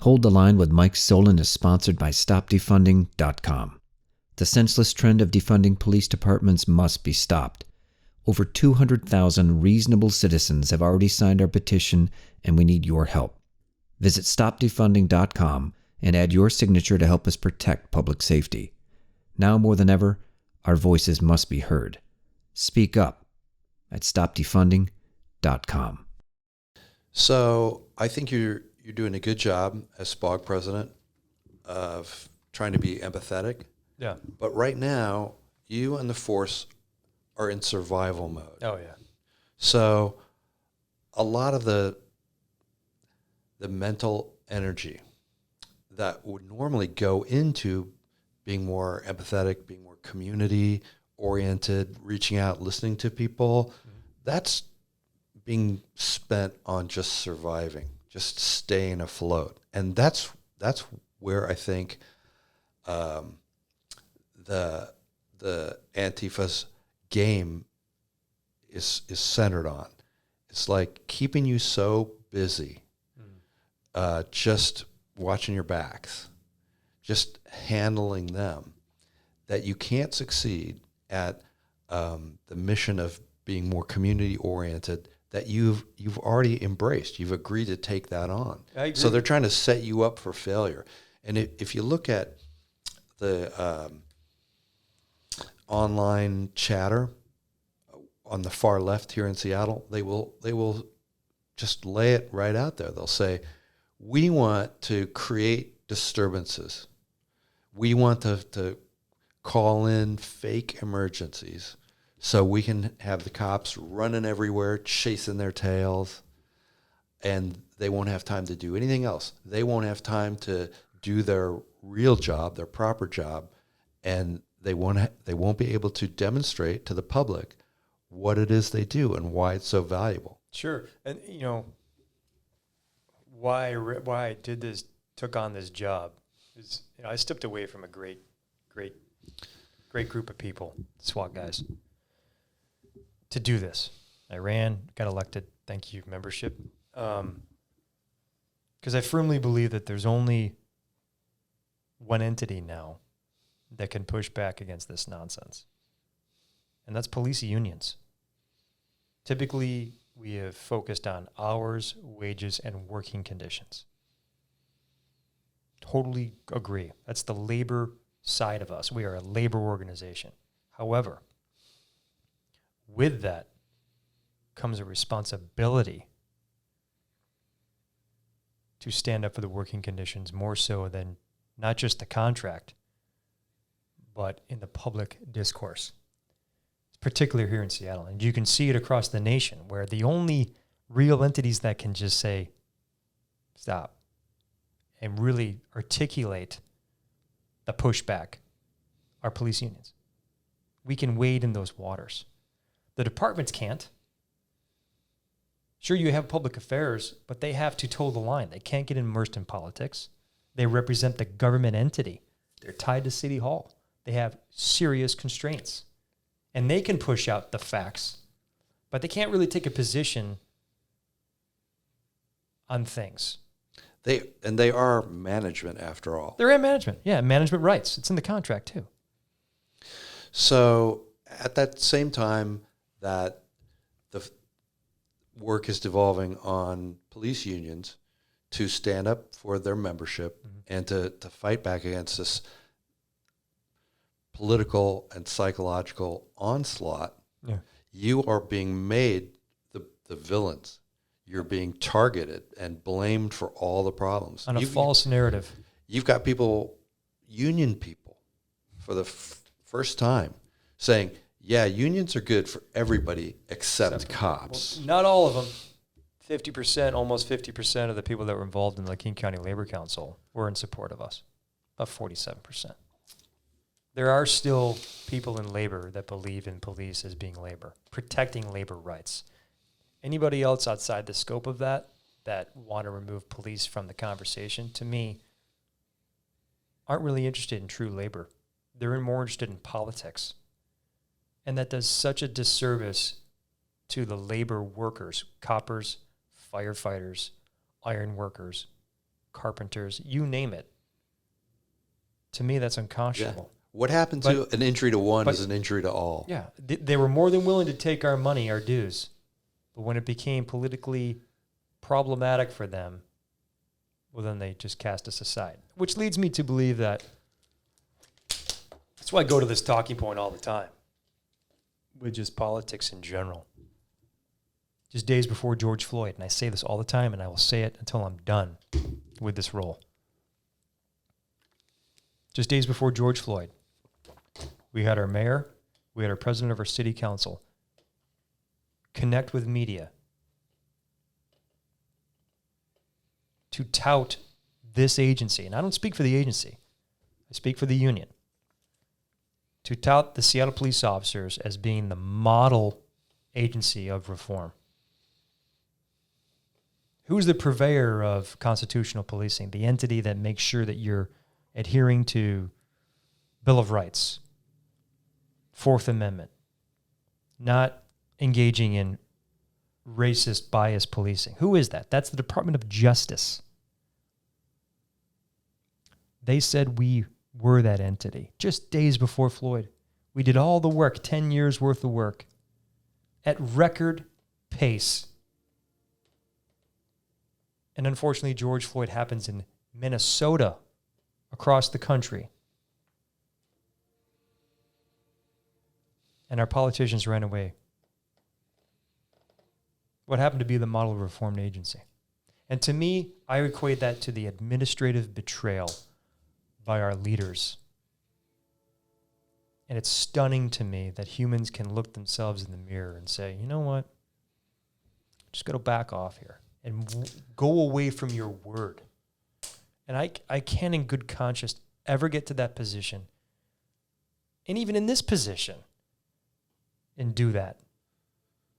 Hold the Line with Mike Solon is sponsored by StopDefunding.com. The senseless trend of defunding police departments must be stopped. Over 200,000 reasonable citizens have already signed our petition, and we need your help. Visit StopDefunding.com and add your signature to help us protect public safety. Now more than ever, our voices must be heard. Speak up at StopDefunding.com. So I think you're doing a good job as SPOG president of trying to be empathetic. Yeah. But right now, you and the force are in survival mode. Oh, yeah. So a lot of the mental energy that would normally go into being more empathetic, being more community oriented, reaching out, listening to people, that's being spent on just surviving, just staying afloat. And that's where I think the Antifa's game is centered on. It's like keeping you so busy, just watching your backs, just handling them, that you can't succeed at the mission of being more community oriented that you've already embraced. You've agreed to take that on. I agree. So they're trying to set you up for failure. And if you look at the online chatter on the far left here in Seattle, they will just lay it right out there. They'll say, we want to create disturbances. We want to call in fake emergencies so we can have the cops running everywhere, chasing their tails, and they won't have time to do anything else. They won't have time to do their real job, their proper job, and they won't be able to demonstrate to the public what it is they do and why it's so valuable. Sure. And, why I did this, took on this job is, I stepped away from a great group of people, SWAT guys, to do this. I ran, got elected, thank you, membership. Because I firmly believe that there's only one entity now that can push back against this nonsense, and that's police unions. Typically, we have focused on hours, wages, and working conditions. Totally agree. That's the labor side of us. We are a labor organization. However, with that comes a responsibility to stand up for the working conditions more so than not just the contract, but in the public discourse, particularly here in Seattle. And you can see it across the nation, where the only real entities that can just say, stop, and really articulate the pushback are police unions. We can wade in those waters. The departments can't. Sure, you have public affairs, but they have to toe the line. They can't get immersed in politics. They represent the government entity. They're tied to City Hall. They have serious constraints. And they can push out the facts, but they can't really take a position on things. They are management after all. They're in management. Yeah, management rights. It's in the contract too. So at that same time that the work is devolving on police unions to stand up for their membership and to fight back against this political and psychological onslaught, you are being made the villains. You're being targeted and blamed for all the problems. On a false narrative. You've got people, union people, for the first time saying, yeah, unions are good for everybody except cops. Well, not all of them. 50%, almost 50% of the people that were involved in the King County Labor Council were in support of us. About 47%. There are still people in labor that believe in police as being labor, protecting labor rights. Anybody else outside the scope of that want to remove police from the conversation, to me, aren't really interested in true labor. They're more interested in politics. And that does such a disservice to the labor workers, coppers, firefighters, iron workers, carpenters, you name it. To me, that's unconscionable. Yeah. What happened to an injury to one is an injury to all. Yeah, they were more than willing to take our money, our dues. But when it became politically problematic for them, well, then they just cast us aside. Which leads me to believe that, that's why I go to this talking point all the time, with just politics in general. Just days before George Floyd, and I say this all the time, and I will say it until I'm done with this role. Just days before George Floyd, we had our mayor, we had our president of our city council connect with media to tout this agency. And I don't speak for the agency, I speak for the union. To tout the Seattle police officers as being the model agency of reform. Who's the purveyor of constitutional policing? The entity that makes sure that you're adhering to Bill of Rights, Fourth Amendment, not engaging in racist, biased policing. Who is that? That's the Department of Justice. They said we were that entity just days before Floyd. We did all the work, 10 years worth of work, at record pace. And unfortunately, George Floyd happens in Minnesota, across the country. And our politicians ran away. What happened to be the model reformed agency? And to me, I equate that to the administrative betrayal by our leaders. And it's stunning to me that humans can look themselves in the mirror and say, you know what? Just got to back off here and go away from your word. And I can't in good conscience ever get to that position, and even in this position, and do that.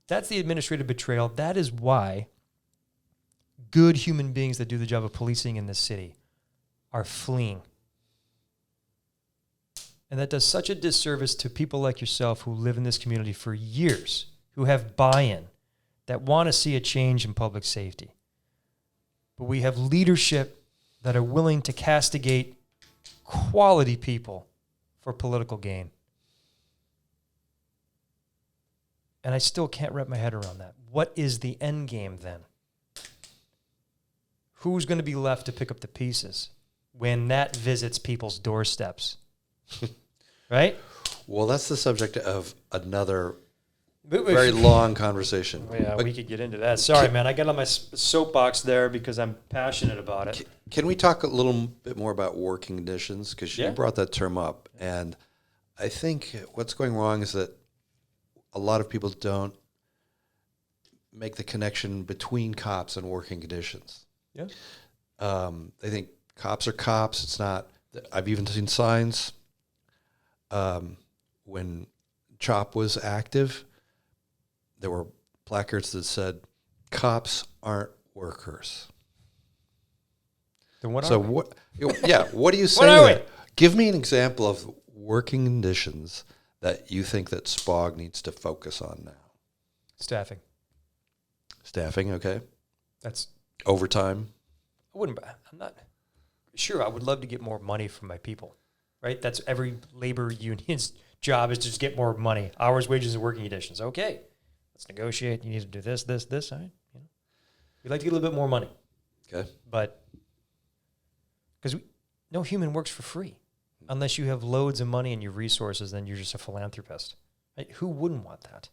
That's the administrative betrayal. That is why good human beings that do the job of policing in this city are fleeing. And that does such a disservice to people like yourself who live in this community for years, who have buy-in, that want to see a change in public safety. But we have leadership that are willing to castigate quality people for political gain. And I still can't wrap my head around that. What is the end game then? Who's going to be left to pick up the pieces when that visits people's doorsteps? Right? Well, that's the subject of another very long conversation. Yeah, we could get into that. Sorry, man. I got on my soapbox there because I'm passionate about it. Can we talk a little bit more about working conditions? Because you brought that term up. And I think what's going wrong is that a lot of people don't make the connection between cops and working conditions. Yeah. They think cops are cops. It's not. I've even seen signs when CHOP was active. There were placards that said, "Cops aren't workers." Then what so are we? what? Yeah, what do you say? What are we? Give me an example of working conditions that you think that SPOG needs to focus on now. Staffing. Staffing, okay. That's overtime. I'm not sure. I would love to get more money from my people, right? That's every labor union's job, is to just get more money, hours, wages, and working conditions. Okay, let's negotiate. You need to do this. All right. We'd like to get a little bit more money. Okay. But because no human works for free. Unless you have loads of money and your resources, then you're just a philanthropist. Right? Who wouldn't want that?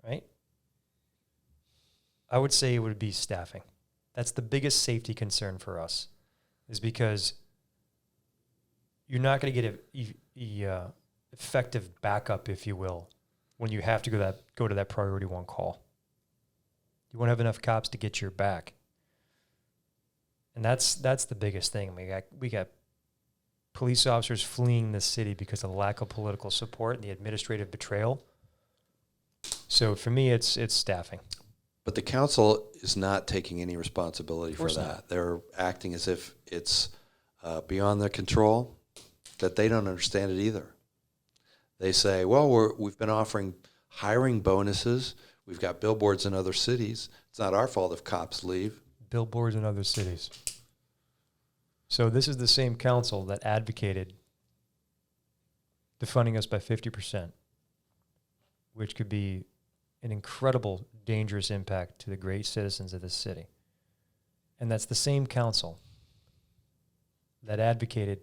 Right? I would say it would be staffing. That's the biggest safety concern for us, is because you're not going to get a effective backup, if you will, when you have to go to that priority one call. You won't have enough cops to get your back. And that's the biggest thing. We got police officers fleeing the city because of the lack of political support and the administrative betrayal. So for me, it's staffing. But the council is not taking any responsibility for that. Not. They're acting as if it's beyond their control, that they don't understand it either. They say, well, we've been offering hiring bonuses. We've got billboards in other cities. It's not our fault if cops leave. billboards in other cities. So this is the same council that advocated defunding us by 50%, which could be an incredible, dangerous impact to the great citizens of this city. And that's the same council that advocated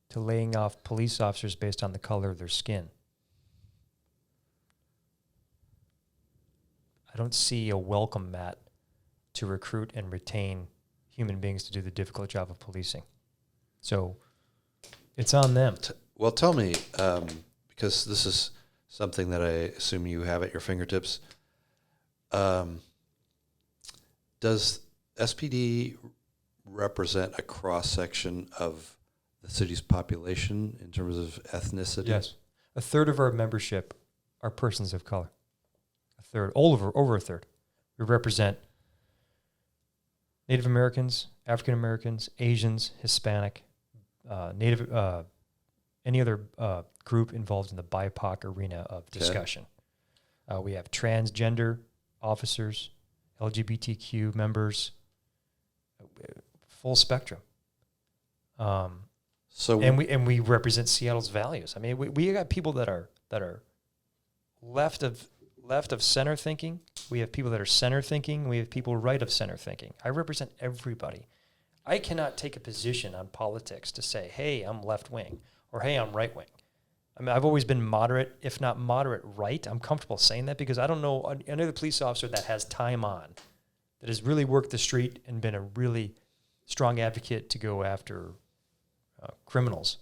to laying off police officers based on the color of their skin. I don't see a welcome mat to recruit and retain human beings to do the difficult job of policing. So it's on them. Well, tell me, because this is something that I assume you have at your fingertips. Does SPD represent a cross-section of the city's population in terms of ethnicity? Yes. A third of our membership are persons of color. A third, over a third. We represent Native Americans, African Americans, Asians, Hispanic, any other group involved in the BIPOC arena of discussion. We have transgender officers, LGBTQ members, full spectrum. And we represent Seattle's values. I mean, we got people that are left of center thinking. We have people that are center thinking. We have people right of center thinking. I represent everybody. I cannot take a position on politics to say, hey, I'm left wing, or hey, I'm right wing. I mean, I've always been moderate, if not moderate right. I'm comfortable saying that because I don't know another police officer that has time on, that has really worked the street and been a really strong advocate to go after criminals.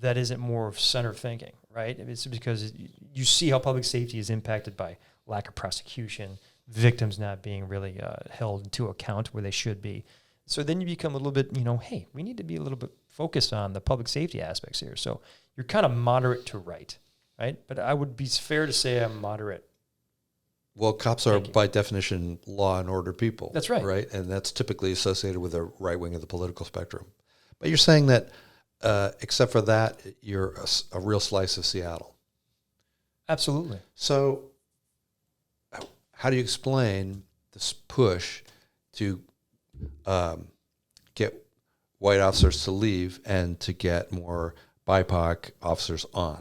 That isn't more of center thinking, right? It's because you see how public safety is impacted by lack of prosecution, victims not being really held to account where they should be. So then you become a little bit, hey, we need to be a little bit focused on the public safety aspects here. So you're kind of moderate to right? But I would be fair to say I'm moderate. Well, cops are by definition law and order people. That's right. Right? And that's typically associated with the right wing of the political spectrum. But you're saying that except for that, you're a real slice of Seattle. Absolutely. So how do you explain this push to get white officers to leave and to get more BIPOC officers on?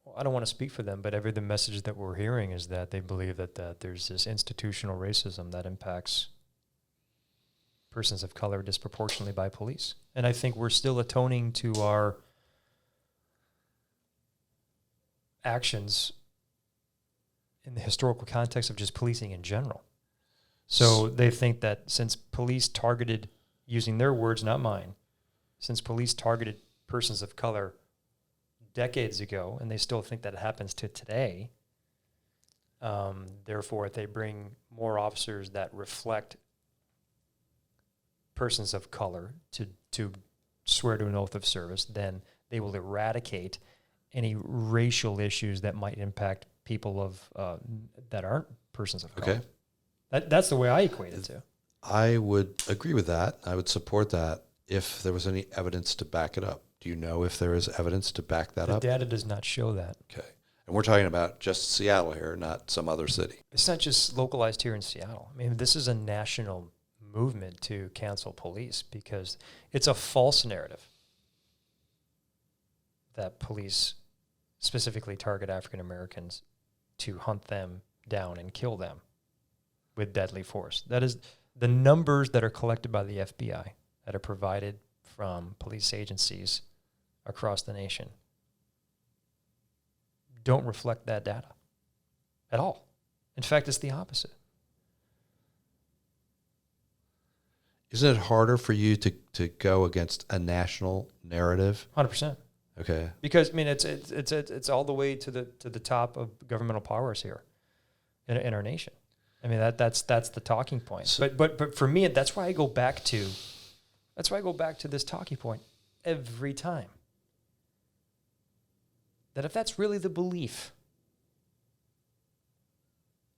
Well, I don't want to speak for them, but the message that we're hearing is that they believe that there's this institutional racism that impacts persons of color disproportionately by police. And I think we're still atoning to our actions in the historical context of just policing in general. So they think that since police targeted, using their words, not mine, since police targeted persons of color decades ago, and they still think that it happens to today, therefore, if they bring more officers that reflect persons of color to swear to an oath of service, then they will eradicate any racial issues that might impact people of that aren't persons of color. Okay. That's the way I equate it to. I would agree with that. I would support that if there was any evidence to back it up. Do you know if there is evidence to back that up? The data does not show that. Okay. And we're talking about just Seattle here, not some other city. It's not just localized here in Seattle. I mean, this is a national movement to cancel police because it's a false narrative that police specifically target African Americans to hunt them down and kill them with deadly force. That is the numbers that are collected by the FBI that are provided from police agencies across the nation don't reflect that data at all. In fact, it's the opposite. Isn't it harder for you to go against a national narrative? 100%. Okay. Because I mean, it's all the way to the top of governmental powers here in our nation. I mean, that's the talking point. So, but for me, that's why I go back to this talking point every time. That if that's really the belief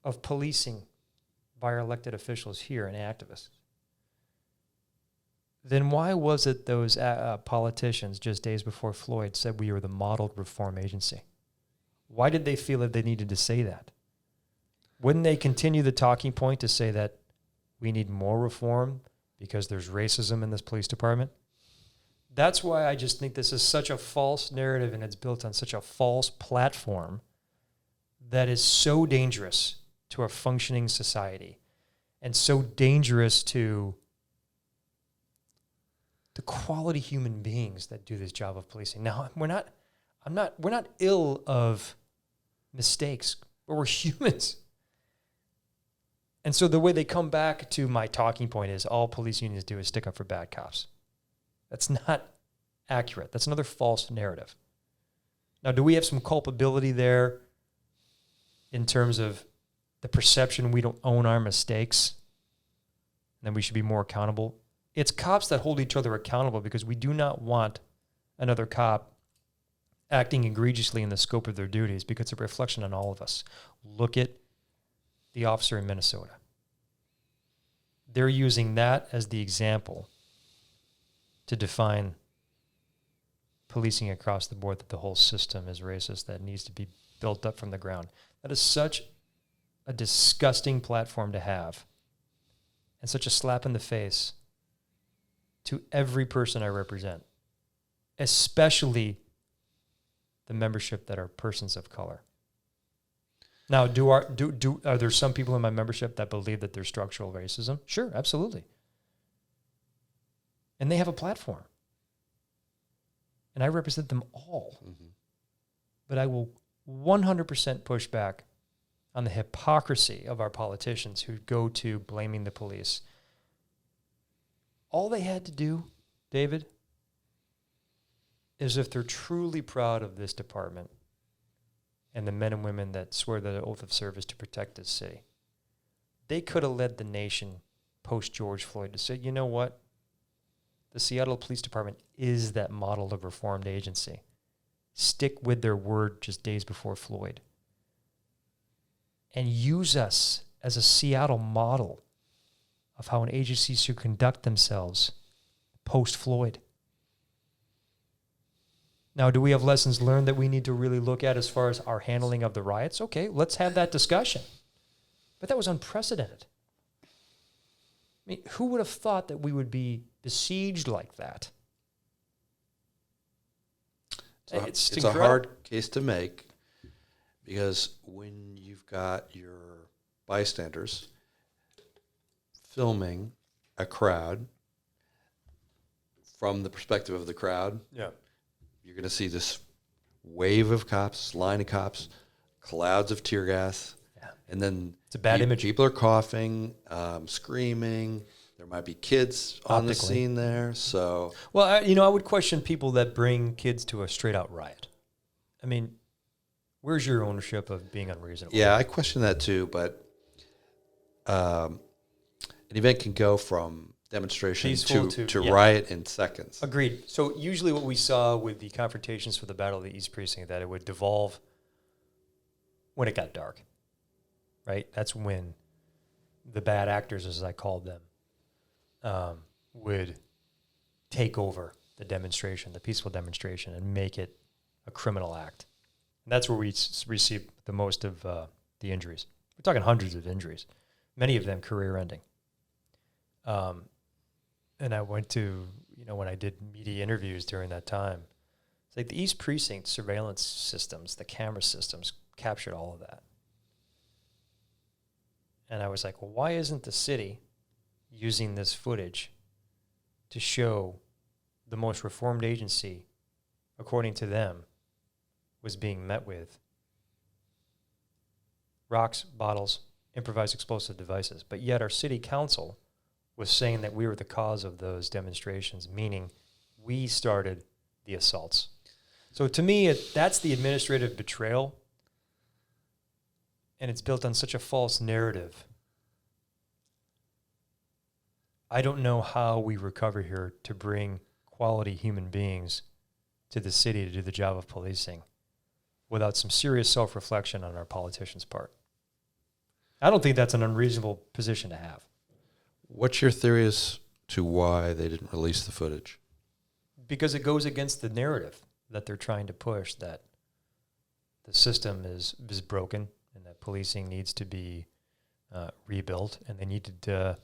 of policing by our elected officials here and activists, then why was it those politicians just days before Floyd said we were the modeled reform agency? Why did they feel that they needed to say that? Wouldn't they continue the talking point to say that we need more reform because there's racism in this police department? That's why I just think this is such a false narrative, and it's built on such a false platform that is so dangerous to our functioning society and so dangerous to the quality human beings that do this job of policing. Now, we're not ill of mistakes, but we're humans. And so the way they come back to my talking point is all police unions do is stick up for bad cops. That's not accurate. That's another false narrative. Now, do we have some culpability there in terms of the perception we don't own our mistakes and then we should be more accountable? It's cops that hold each other accountable because we do not want another cop acting egregiously in the scope of their duties because it's a reflection on all of us. Look at the officer in Minnesota. They're using that as the example to define policing across the board, that the whole system is racist, that needs to be built up from the ground. That is such a disgusting platform to have and such a slap in the face to every person I represent, especially the membership that are persons of color. Now, are there some people in my membership that believe that there's structural racism? Sure, absolutely. And they have a platform. And I represent them all. Mm-hmm. But I will 100% push back on the hypocrisy of our politicians who go to blaming the police. All they had to do, David, is if they're truly proud of this department and the men and women that swear the oath of service to protect this city, they could have led the nation post-George Floyd to say, you know what? The Seattle Police Department is that model of reformed agency. Stick with their word just days before Floyd. And use us as a Seattle model of how an agency should conduct themselves post-Floyd. Now, do we have lessons learned that we need to really look at as far as our handling of the riots? Okay, let's have that discussion. But that was unprecedented. I mean, who would have thought that we would be besieged like that? It's a hard case to make because when you've got your bystanders filming a crowd from the perspective of the crowd, yeah, you're going to see this wave of cops, line of cops, clouds of tear gas, and then it's a bad image. People are coughing, screaming. There might be kids on the scene there. So, well, I would question people that bring kids to a straight-out riot. I mean, where's your ownership of being unreasonable? Yeah, I question that too. But an event can go from demonstration to riot in seconds. Agreed. So usually what we saw with the confrontations for the Battle of the East Precinct, that it would devolve when it got dark, right? That's when the bad actors, as I called them, would take over the demonstration, the peaceful demonstration, and make it a criminal act. And that's where we receive the most of the injuries. We're talking hundreds of injuries, many of them career-ending. And I went to, when I did media interviews during that time, it's like the East Precinct surveillance systems, the camera systems captured all of that. And I was like, well, why isn't the city using this footage to show the most reformed agency, according to them, was being met with rocks, bottles, improvised explosive devices. But yet our city council was saying that we were the cause of those demonstrations, meaning we started the assaults. So to me, that's the administrative betrayal, and it's built on such a false narrative. I don't know how we recover here to bring quality human beings to the city to do the job of policing without some serious self-reflection on our politicians' part. I don't think that's an unreasonable position to have. What's your theory as to why they didn't release the footage? Because it goes against the narrative that they're trying to push, that the system is broken and that policing needs to be rebuilt, and they needed to.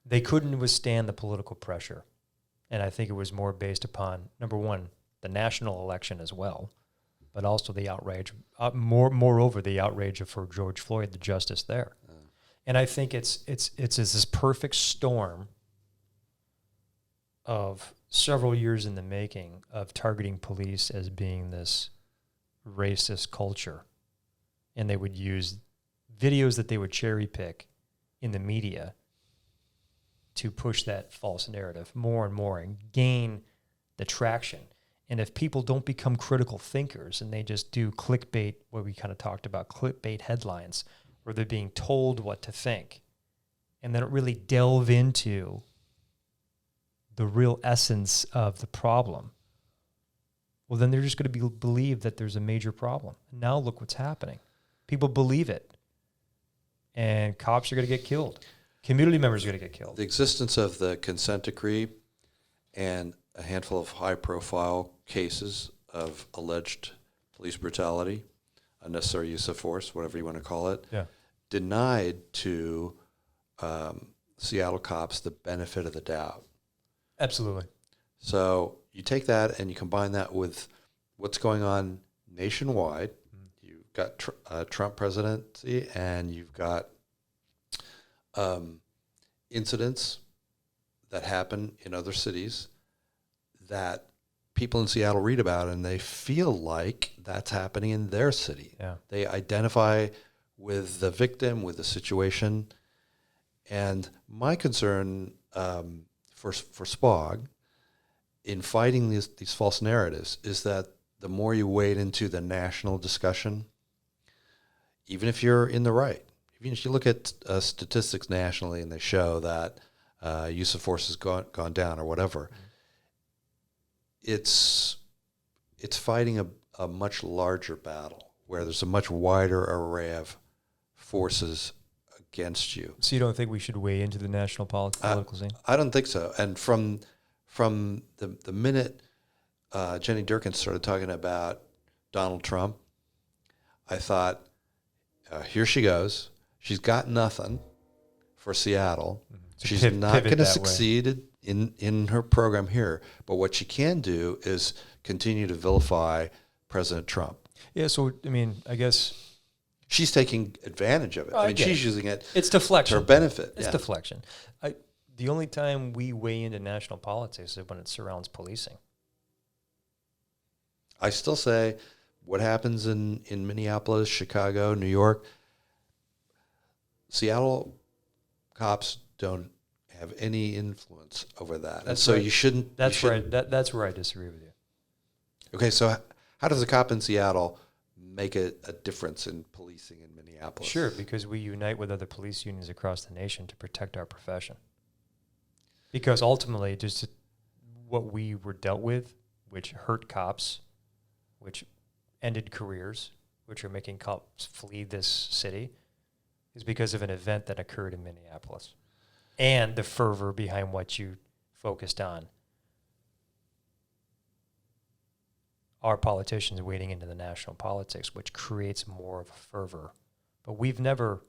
They couldn't withstand the political pressure, and I think it was more based upon, number one, the national election as well, but also the outrage. Moreover, the outrage for George Floyd, the justice there, and I think it's this perfect storm of several years in the making of targeting police as being this racist culture, and they would use videos that they would cherry pick in the media to push that false narrative more and more and gain the traction. And if people don't become critical thinkers and they just do clickbait, what we kind of talked about, clickbait headlines, where they're being told what to think, and they don't really delve into the real essence of the problem, well, then they're just going to believe that there's a major problem. Now look what's happening. People believe it. And cops are going to get killed. Community members are going to get killed. The existence of the consent decree and a handful of high-profile cases of alleged police brutality, unnecessary use of force, whatever you want to call it, denied to Seattle cops the benefit of the doubt. Absolutely. So you take that and you combine that with what's going on nationwide. You've got Trump presidency, and you've got incidents that happen in other cities that people in Seattle read about, and they feel like that's happening in their city. Yeah. They identify with the victim, with the situation. And my concern for SPOG in fighting these false narratives is that the more you wade into the national discussion, even if you're in the right, even if you look at statistics nationally and they show that use of force has gone down or whatever, it's fighting a much larger battle where there's a much wider array of forces against you. So you don't think we should weigh into the national political scene? I don't think so. And from the minute Jenny Durkin started talking about Donald Trump, I thought, here she goes. She's got nothing for Seattle. So She's not going to succeed in her program here. But what she can do is continue to vilify President Trump. Yeah, so, I mean, I guess she's taking advantage of it. I mean, she's using it. It's deflection. To her benefit. It's deflection. The only time we weigh into national politics is when it surrounds policing. I still say what happens in Minneapolis, Chicago, New York, Seattle cops don't have any influence over that. And so you shouldn't. That's where I disagree with you. Okay, so how does a cop in Seattle make a difference in policing in Minneapolis? Sure, because we unite with other police unions across the nation to protect our profession. Because ultimately, just what we were dealt with, which hurt cops, which ended careers, which are making cops flee this city, is because of an event that occurred in Minneapolis. And the fervor behind what you focused on. Our politicians wading into the national politics, which creates more of a fervor. But we've never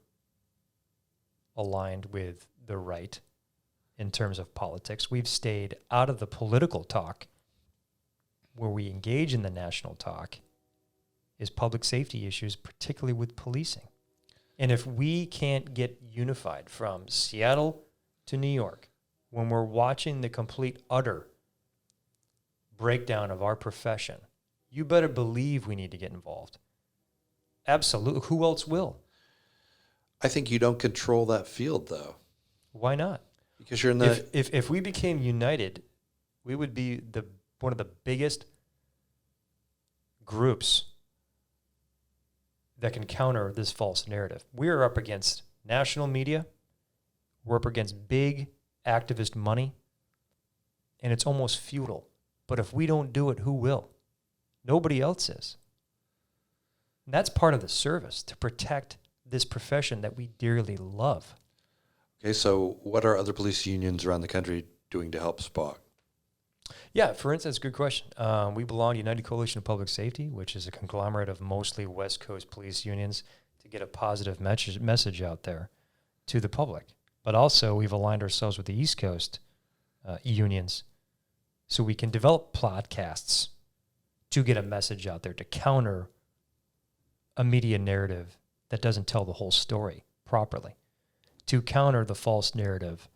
aligned with the right in terms of politics. We've stayed out of the political talk. Where we engage in the national talk is public safety issues, particularly with policing. And if we can't get unified from Seattle to New York, when we're watching the complete, utter breakdown of our profession, you better believe we need to get involved. Absolutely. Who else will? I think you don't control that field, though. Why not? Because you're in the... If we became united, we would be one of the biggest groups that can counter this false narrative. We are up against national media. We're up against big activist money. And it's almost futile. But if we don't do it, who will? Nobody else is. And that's part of the service, to protect this profession that we dearly love. Okay, so what are other police unions around the country doing to help SPOG? Yeah, for instance, good question. We belong to United Coalition of Public Safety, which is a conglomerate of mostly West Coast police unions to get a positive message out there to the public. But also, we've aligned ourselves with the East Coast unions so we can develop podcasts to get a message out there to counter a media narrative that doesn't tell the whole story properly, to counter the false narrative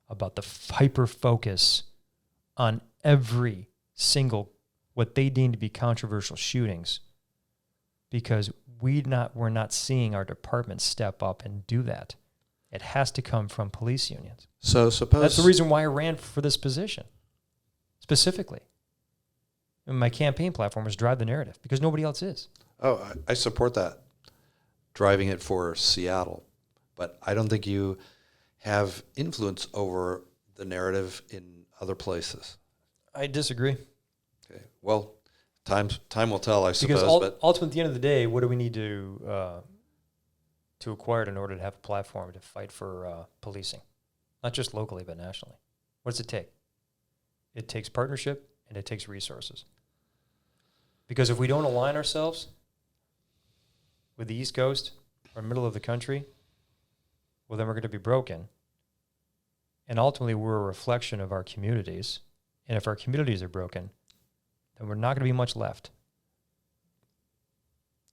about the hyper-focus on every single what they deem to be controversial shootings, because we're not seeing our department step up and do that. It has to come from police unions. So suppose That's the reason why I ran for this position, specifically. And my campaign platform was drive the narrative, because nobody else is. Oh, I support that, driving it for Seattle. But I don't think you have influence over the narrative in other places. I disagree. Okay. Well, time will tell, I suppose. Because ultimately, at the end of the day, what do we need to acquire in order to have a platform to fight for policing? Not just locally, but nationally. What does it take? It takes partnership and it takes resources. Because if we don't align ourselves with the East Coast or middle of the country, well, then we're going to be broken. And ultimately, we're a reflection of our communities. And if our communities are broken, then we're not going to be much left.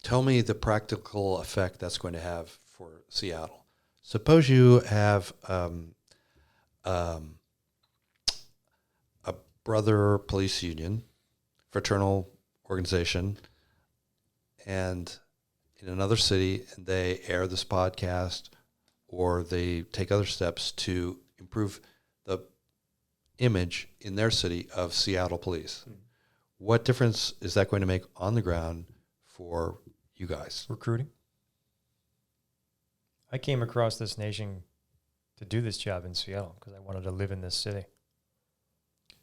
Tell me the practical effect that's going to have for Seattle. Suppose you have a brother police union, fraternal organization, and in another city, and they air this podcast or they take other steps to improve the image in their city of Seattle police. What difference is that going to make on the ground for you guys? Recruiting. I came across this nation to do this job in Seattle because I wanted to live in this city.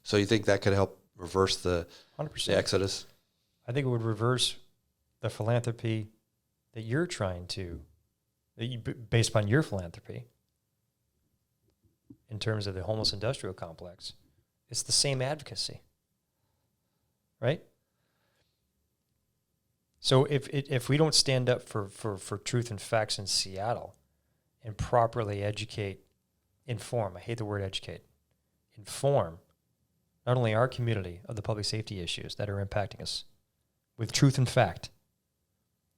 So you think that could help reverse the 100%. the exodus? I think it would reverse the philanthropy that you're trying to, based upon your philanthropy, in terms of the homeless industrial complex. It's the same advocacy, right? So if we don't stand up for truth and facts in Seattle and properly inform, I hate the word educate, inform not only our community of the public safety issues that are impacting us with truth and fact,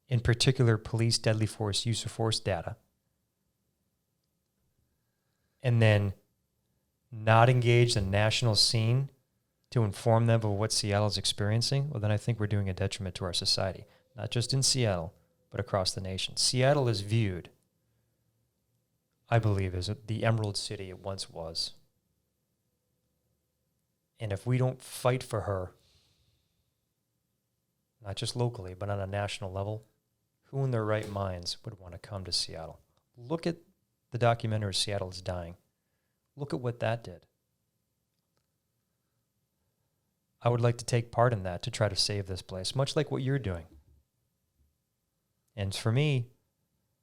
in particular police deadly force, use of force data, and then not engage the national scene to inform them of what Seattle is experiencing, well, then I think we're doing a detriment to our society, not just in Seattle, but across the nation. Seattle is viewed, I believe, as the Emerald City it once was. And if we don't fight for her, not just locally, but on a national level, who in their right minds would want to come to Seattle? Look at the documentary Seattle is Dying. Look at what that did. I would like to take part in that to try to save this place, much like what you're doing. And for me,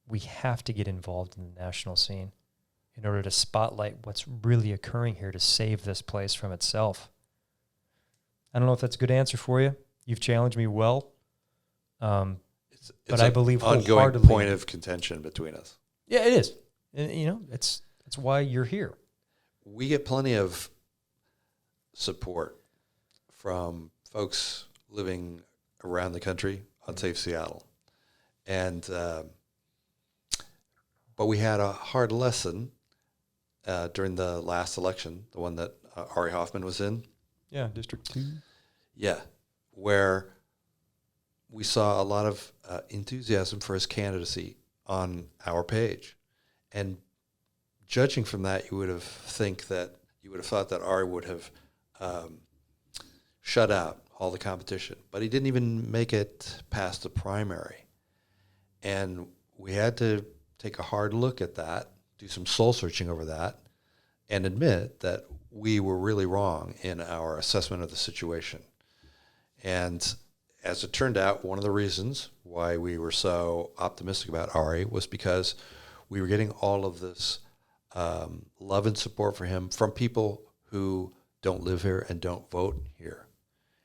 we have to get involved in the national scene in order to spotlight what's really occurring here to save this place from itself. I don't know if that's a good answer for you. You've challenged me well. It's but I believe ongoing wholeheartedly. point of contention between us. Yeah, it is. And, that's why you're here. We get plenty of support from folks living around the country on Safe Seattle. And but we had a hard lesson during the last election, the one that Ari Hoffman was in. Yeah, District 2. Yeah, where we saw a lot of enthusiasm for his candidacy on our page. And judging from that, you would have thought that Ari would have shut out all the competition. But he didn't even make it past the primary. And we had to take a hard look at that, do some soul searching over that, and admit that we were really wrong in our assessment of the situation. And as it turned out, one of the reasons why we were so optimistic about Ari was because we were getting all of this love and support for him from people who don't live here and don't vote here.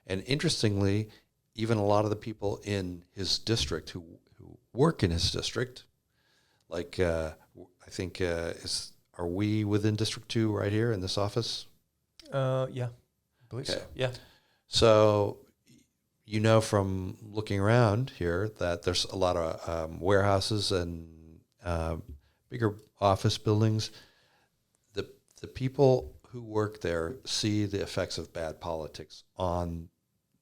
And interestingly, even a lot of the people in his district who work in his district, like I think, are we within District 2 right here in this office? Yeah, I believe so. Yeah. So, from looking around here that there's a lot of warehouses and bigger office buildings. The people who work there see the effects of bad politics on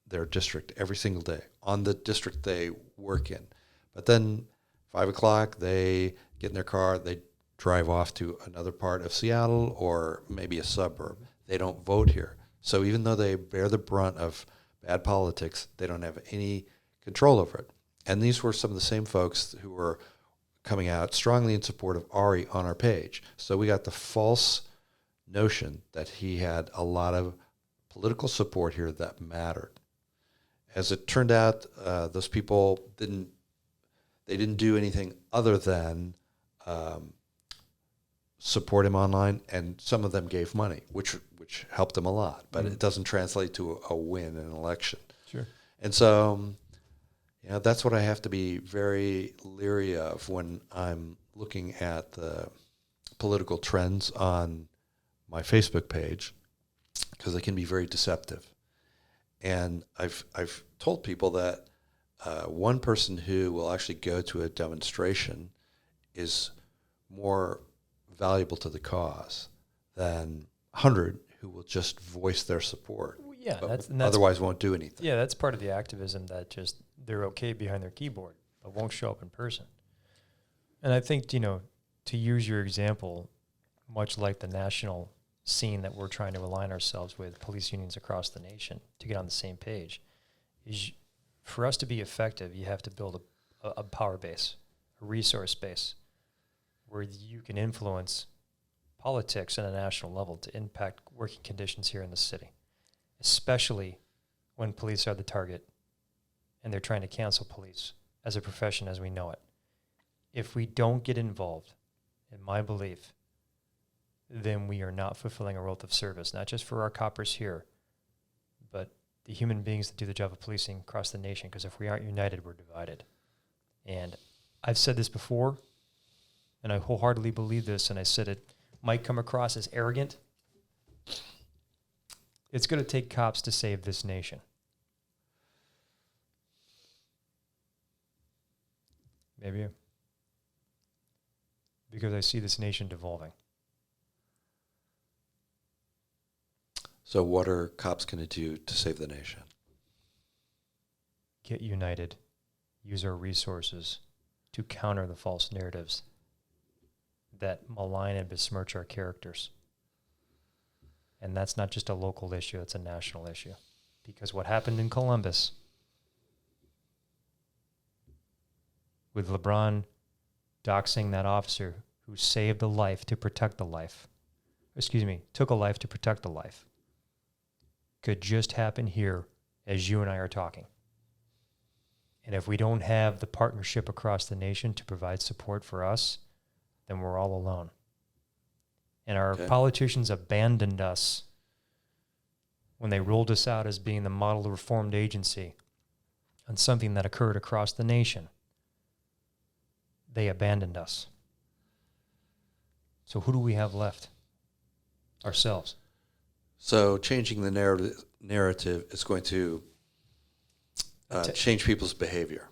their district every single day, on the district they work in. But then 5 o'clock, they get in their car, they drive off to another part of Seattle or maybe a suburb. They don't vote here. So even though they bear the brunt of bad politics, they don't have any control over it. And these were some of the same folks who were coming out strongly in support of Ari on our page. So we got the false notion that he had a lot of political support here that mattered. As it turned out, those people didn't do anything other than support him online, and some of them gave money, which helped him a lot, but it doesn't translate to a win in an election. Sure. And so, that's what I have to be very leery of when I'm looking at the political trends on my Facebook page, because they can be very deceptive. And I've told people that one person who will actually go to a demonstration is more valuable to the cause than 100 who will just voice their support. Well, yeah, but that's otherwise won't do anything. Yeah, that's part of the activism, that just they're okay behind their keyboard but won't show up in person. And I think, to use your example, much like the national scene that we're trying to align ourselves with, police unions across the nation, to get on the same page, is for us to be effective, you have to build a power base, a resource base, where you can influence politics at a national level to impact working conditions here in the city, especially when police are the target and they're trying to cancel police as a profession as we know it. If we don't get involved, in my belief, then we are not fulfilling our oath of service, not just for our coppers here, but the human beings that do the job of policing across the nation, because if we aren't united, we're divided. And I've said this before, and I wholeheartedly believe this, and I said it might come across as arrogant. It's going to take cops to save this nation. Maybe. Because I see this nation devolving. So what are cops going to do to save the nation? Get united. Use our resources to counter the false narratives that malign and besmirch our characters. And that's not just a local issue, it's a national issue. Because what happened in Columbus with LeBron doxing that officer who saved a life to protect the life, took a life to protect the life, could just happen here as you and I are talking. And if we don't have the partnership across the nation to provide support for us, then we're all alone. And our politicians abandoned us when they rolled us out as being the model reformed agency on something that occurred across the nation. They abandoned us. So who do we have left? Ourselves. So changing the narrative is going to change people's behavior.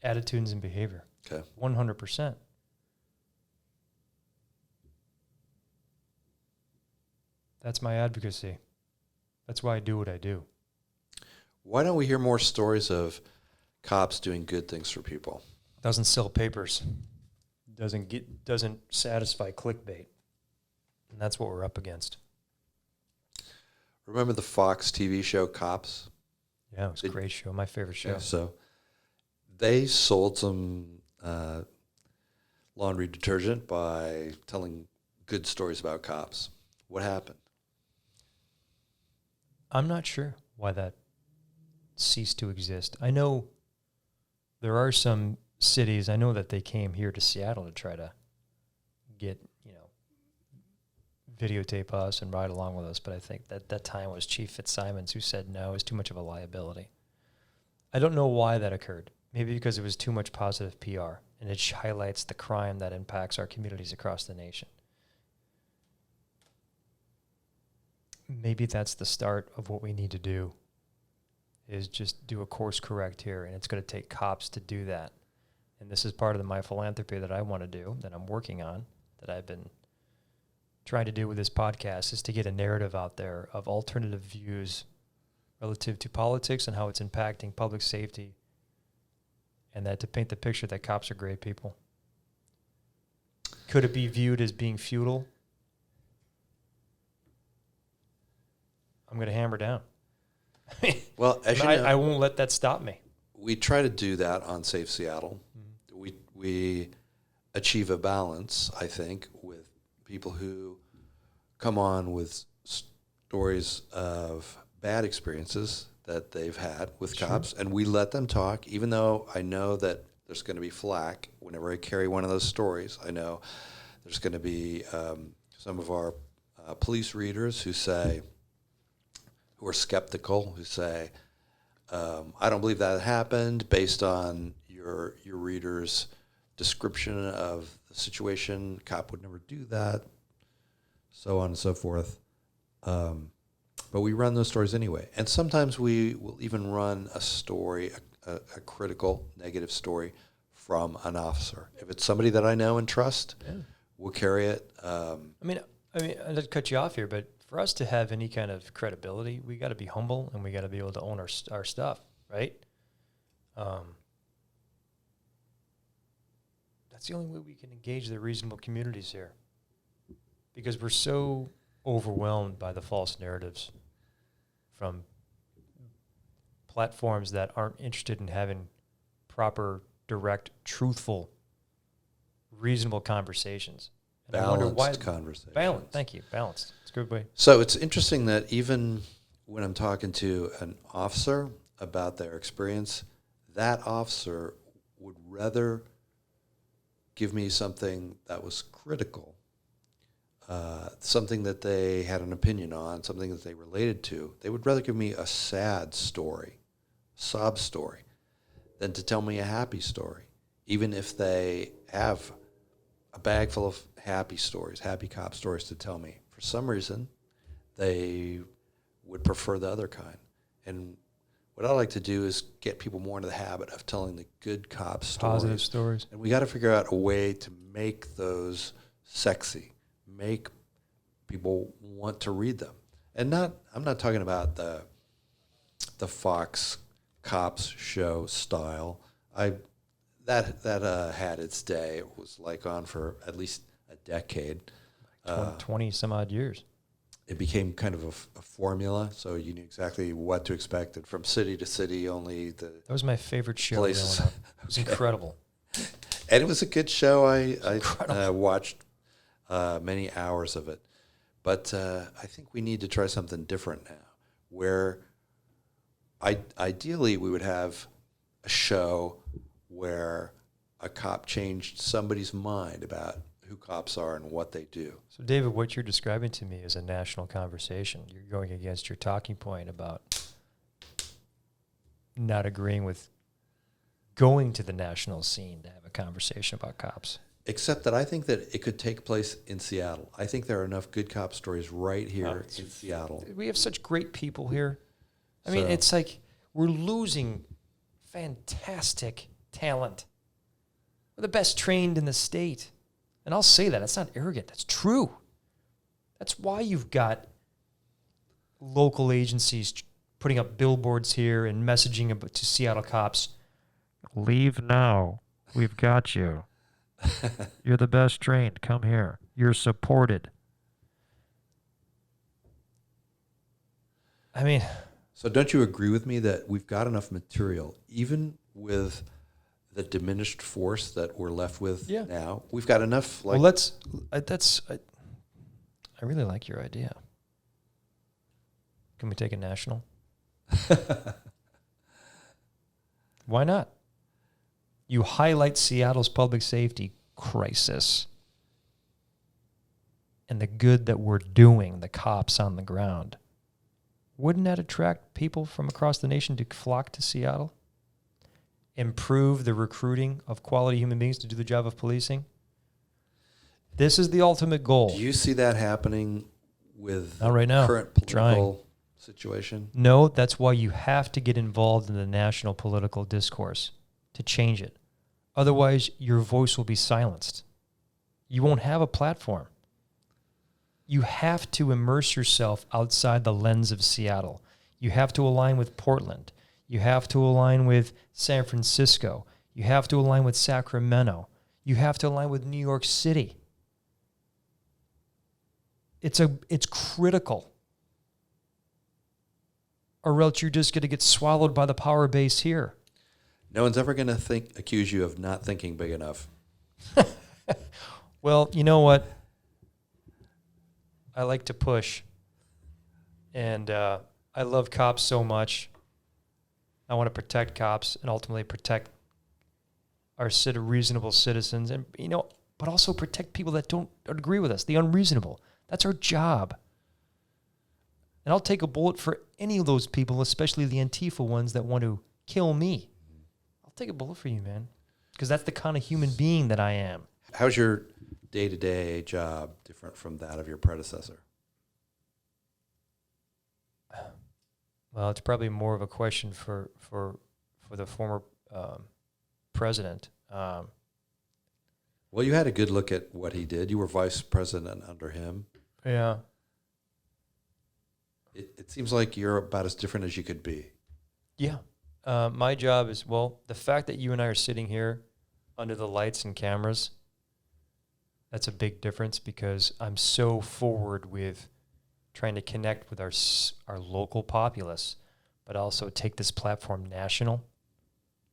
Attitudes and behavior. Okay. 100%. That's my advocacy. That's why I do what I do. Why don't we hear more stories of cops doing good things for people? Doesn't sell papers. Doesn't satisfy clickbait. And that's what we're up against. Remember the Fox TV show Cops? Yeah, it was a great show. My favorite show. Yeah, so they sold some laundry detergent by telling good stories about cops. What happened? I'm not sure why that ceased to exist. I know there are some cities, I know that they came here to Seattle to try to get, videotape us and ride along with us, but I think that time was Chief Fitzsimons who said no, it's too much of a liability. I don't know why that occurred. Maybe because it was too much positive PR, and it highlights the crime that impacts our communities across the nation. Maybe that's the start of what we need to do, is just do a course correct here, and it's going to take cops to do that. And this is part of my philanthropy that I want to do, that I'm working on, that I've been trying to do with this podcast, is to get a narrative out there of alternative views relative to politics and how it's impacting public safety, and that to paint the picture that cops are great people. Could it be viewed as being futile? I'm going to hammer down. Well, as I won't let that stop me. we try to do that on Safe Seattle. Mm-hmm. We achieve a balance, I think, with people who come on with stories of bad experiences that they've had with cops, and we let them talk, even though I know that there's going to be flack whenever I carry one of those stories. I know there's going to be some of our police readers who are skeptical, who say, I don't believe that happened based on your reader's description of the situation. Cop would never do that, so on and so forth. But we run those stories anyway. And sometimes we will even run a story, a critical negative story from an officer. If it's somebody that I know and trust, we'll carry it. I mean, I'd like to cut you off here, but for us to have any kind of credibility, we got to be humble and we got to be able to own our stuff, right? That's the only way we can engage the reasonable communities here, because we're so overwhelmed by the false narratives from platforms that aren't interested in having proper, direct, truthful, reasonable conversations. And Balanced conversations. Balanced, thank you, balanced. It's a good way. So it's interesting that even when I'm talking to an officer about their experience, that officer would rather give me something that was critical, something that they had an opinion on, something that they related to. They would rather give me a sad story, sob story, than to tell me a happy story, even if they have a bag full of happy stories, happy cop stories to tell me. For some reason, they would prefer the other kind. And what I like to do is get people more into the habit of telling the good cop stories. Positive stories. And we got to figure out a way to make those sexy, make people want to read them. And I'm not talking about the Fox Cops show style. That had its day. It was like on for at least a decade. 20 some odd years. It became kind of a formula, so you knew exactly what to expect. And from city to city, only the That was my favorite show places. growing up. It was incredible. And it was a good show. I watched many hours of it. But I think we need to try something different now, where ideally we would have a show where a cop changed somebody's mind about who cops are and what they do. So, David, what you're describing to me is a national conversation. You're going against your talking point about not agreeing with going to the national scene to have a conversation about cops. Except that I think that it could take place in Seattle. I think there are enough good cop stories right here in Seattle. We have such great people here. I mean, it's like we're losing fantastic talent. We're the best trained in the state. And I'll say that. That's not arrogant. That's true. That's why you've got local agencies putting up billboards here and messaging to Seattle cops. Leave now. We've got you. You're the best trained. Come here. You're supported. I mean... So don't you agree with me that we've got enough material, even with the diminished force that we're left with now? We've got enough. Well, I really like your idea. Can we take it national? Why not? You highlight Seattle's public safety crisis. and the good that we're doing, the cops on the ground, wouldn't that attract people from across the nation to flock to Seattle? Improve the recruiting of quality human beings to do the job of policing? This is the ultimate goal. Do you see that happening with Not right now. current political situation? No, that's why you have to get involved in the national political discourse to change it. Otherwise, your voice will be silenced. You won't have a platform. You have to immerse yourself outside the lens of Seattle. You have to align with Portland. You have to align with San Francisco. You have to align with Sacramento. You have to align with New York City. It's critical. Or else you're just going to get swallowed by the power base here. No one's ever going to accuse you of not thinking big enough. Well, you know what? I like to push. And I love cops so much. I want to protect cops and ultimately protect our reasonable citizens, and but also protect people that don't agree with us, the unreasonable. That's our job. And I'll take a bullet for any of those people, especially the Antifa ones that want to kill me. I'll take a bullet for you, man, because that's the kind of human being that I am. How's your day-to-day job different from that of your predecessor? Well, it's probably more of a question for the former president. Well, you had a good look at what he did. You were vice president under him. Yeah. It seems like you're about as different as you could be. Yeah. My job is, the fact that you and I are sitting here under the lights and cameras, that's a big difference because I'm so forward with trying to connect with our local populace, but also take this platform national.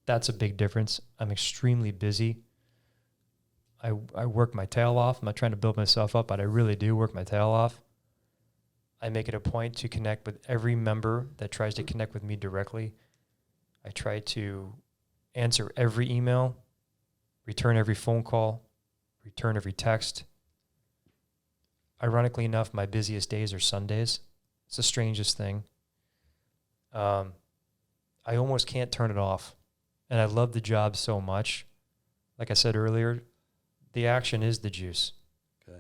That's a big difference. I'm extremely busy. I work my tail off. I'm not trying to build myself up, but I really do work my tail off. I make it a point to connect with every member that tries to connect with me directly. I try to answer every email, return every phone call, return every text. Ironically enough, my busiest days are Sundays. It's the strangest thing. I almost can't turn it off. And I love the job so much. Like I said earlier, the action is the juice. Okay.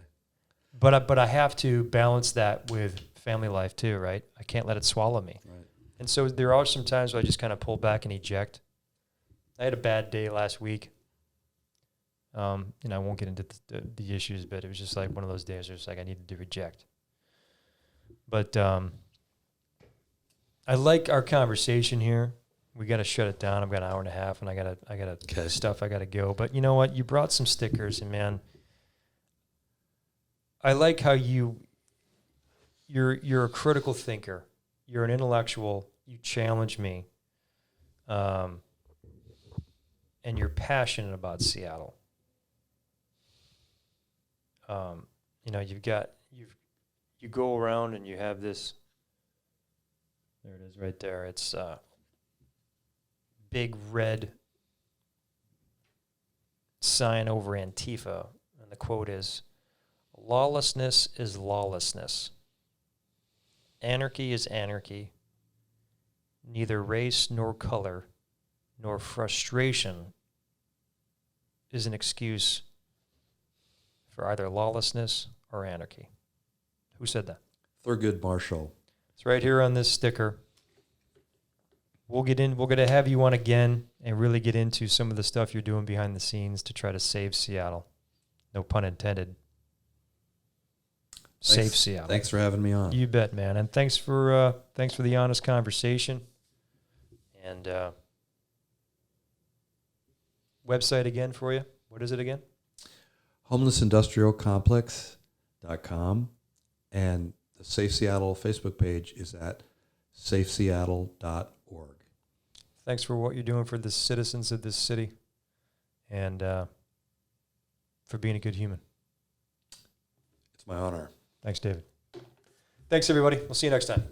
But I have to balance that with family life too, right? I can't let it swallow me. Right. And so there are some times where I just kind of pull back and eject. I had a bad day last week. I won't get into the issues, but it was just like one of those days where it's like I needed to reject. But I like our conversation here. We got to shut it down. I've got an hour and a half, and I got stuff I got to go. But you know what? You brought some stickers, and man, I like how you're a critical thinker. You're an intellectual. You challenge me, and you're passionate about Seattle. You go around and you have this. There it is, right there. It's big red sign over Antifa, and the quote is, "Lawlessness is lawlessness. Anarchy is anarchy. Neither race nor color nor frustration is an excuse for either lawlessness or anarchy." Who said that? Thurgood Marshall. It's right here on this sticker. We're going to have you on again and really get into some of the stuff you're doing behind the scenes to try to save Seattle. No pun intended. Save Seattle. Thanks for having me on. You bet, man. And thanks for the honest conversation. And website again for you. What is it again? HomelessIndustrialComplex.com, and the Safe Seattle Facebook page is at safeseattle.org. Thanks for what you're doing for the citizens of this city and for being a good human. It's my honor. Thanks, David. Thanks, everybody. We'll see you next time.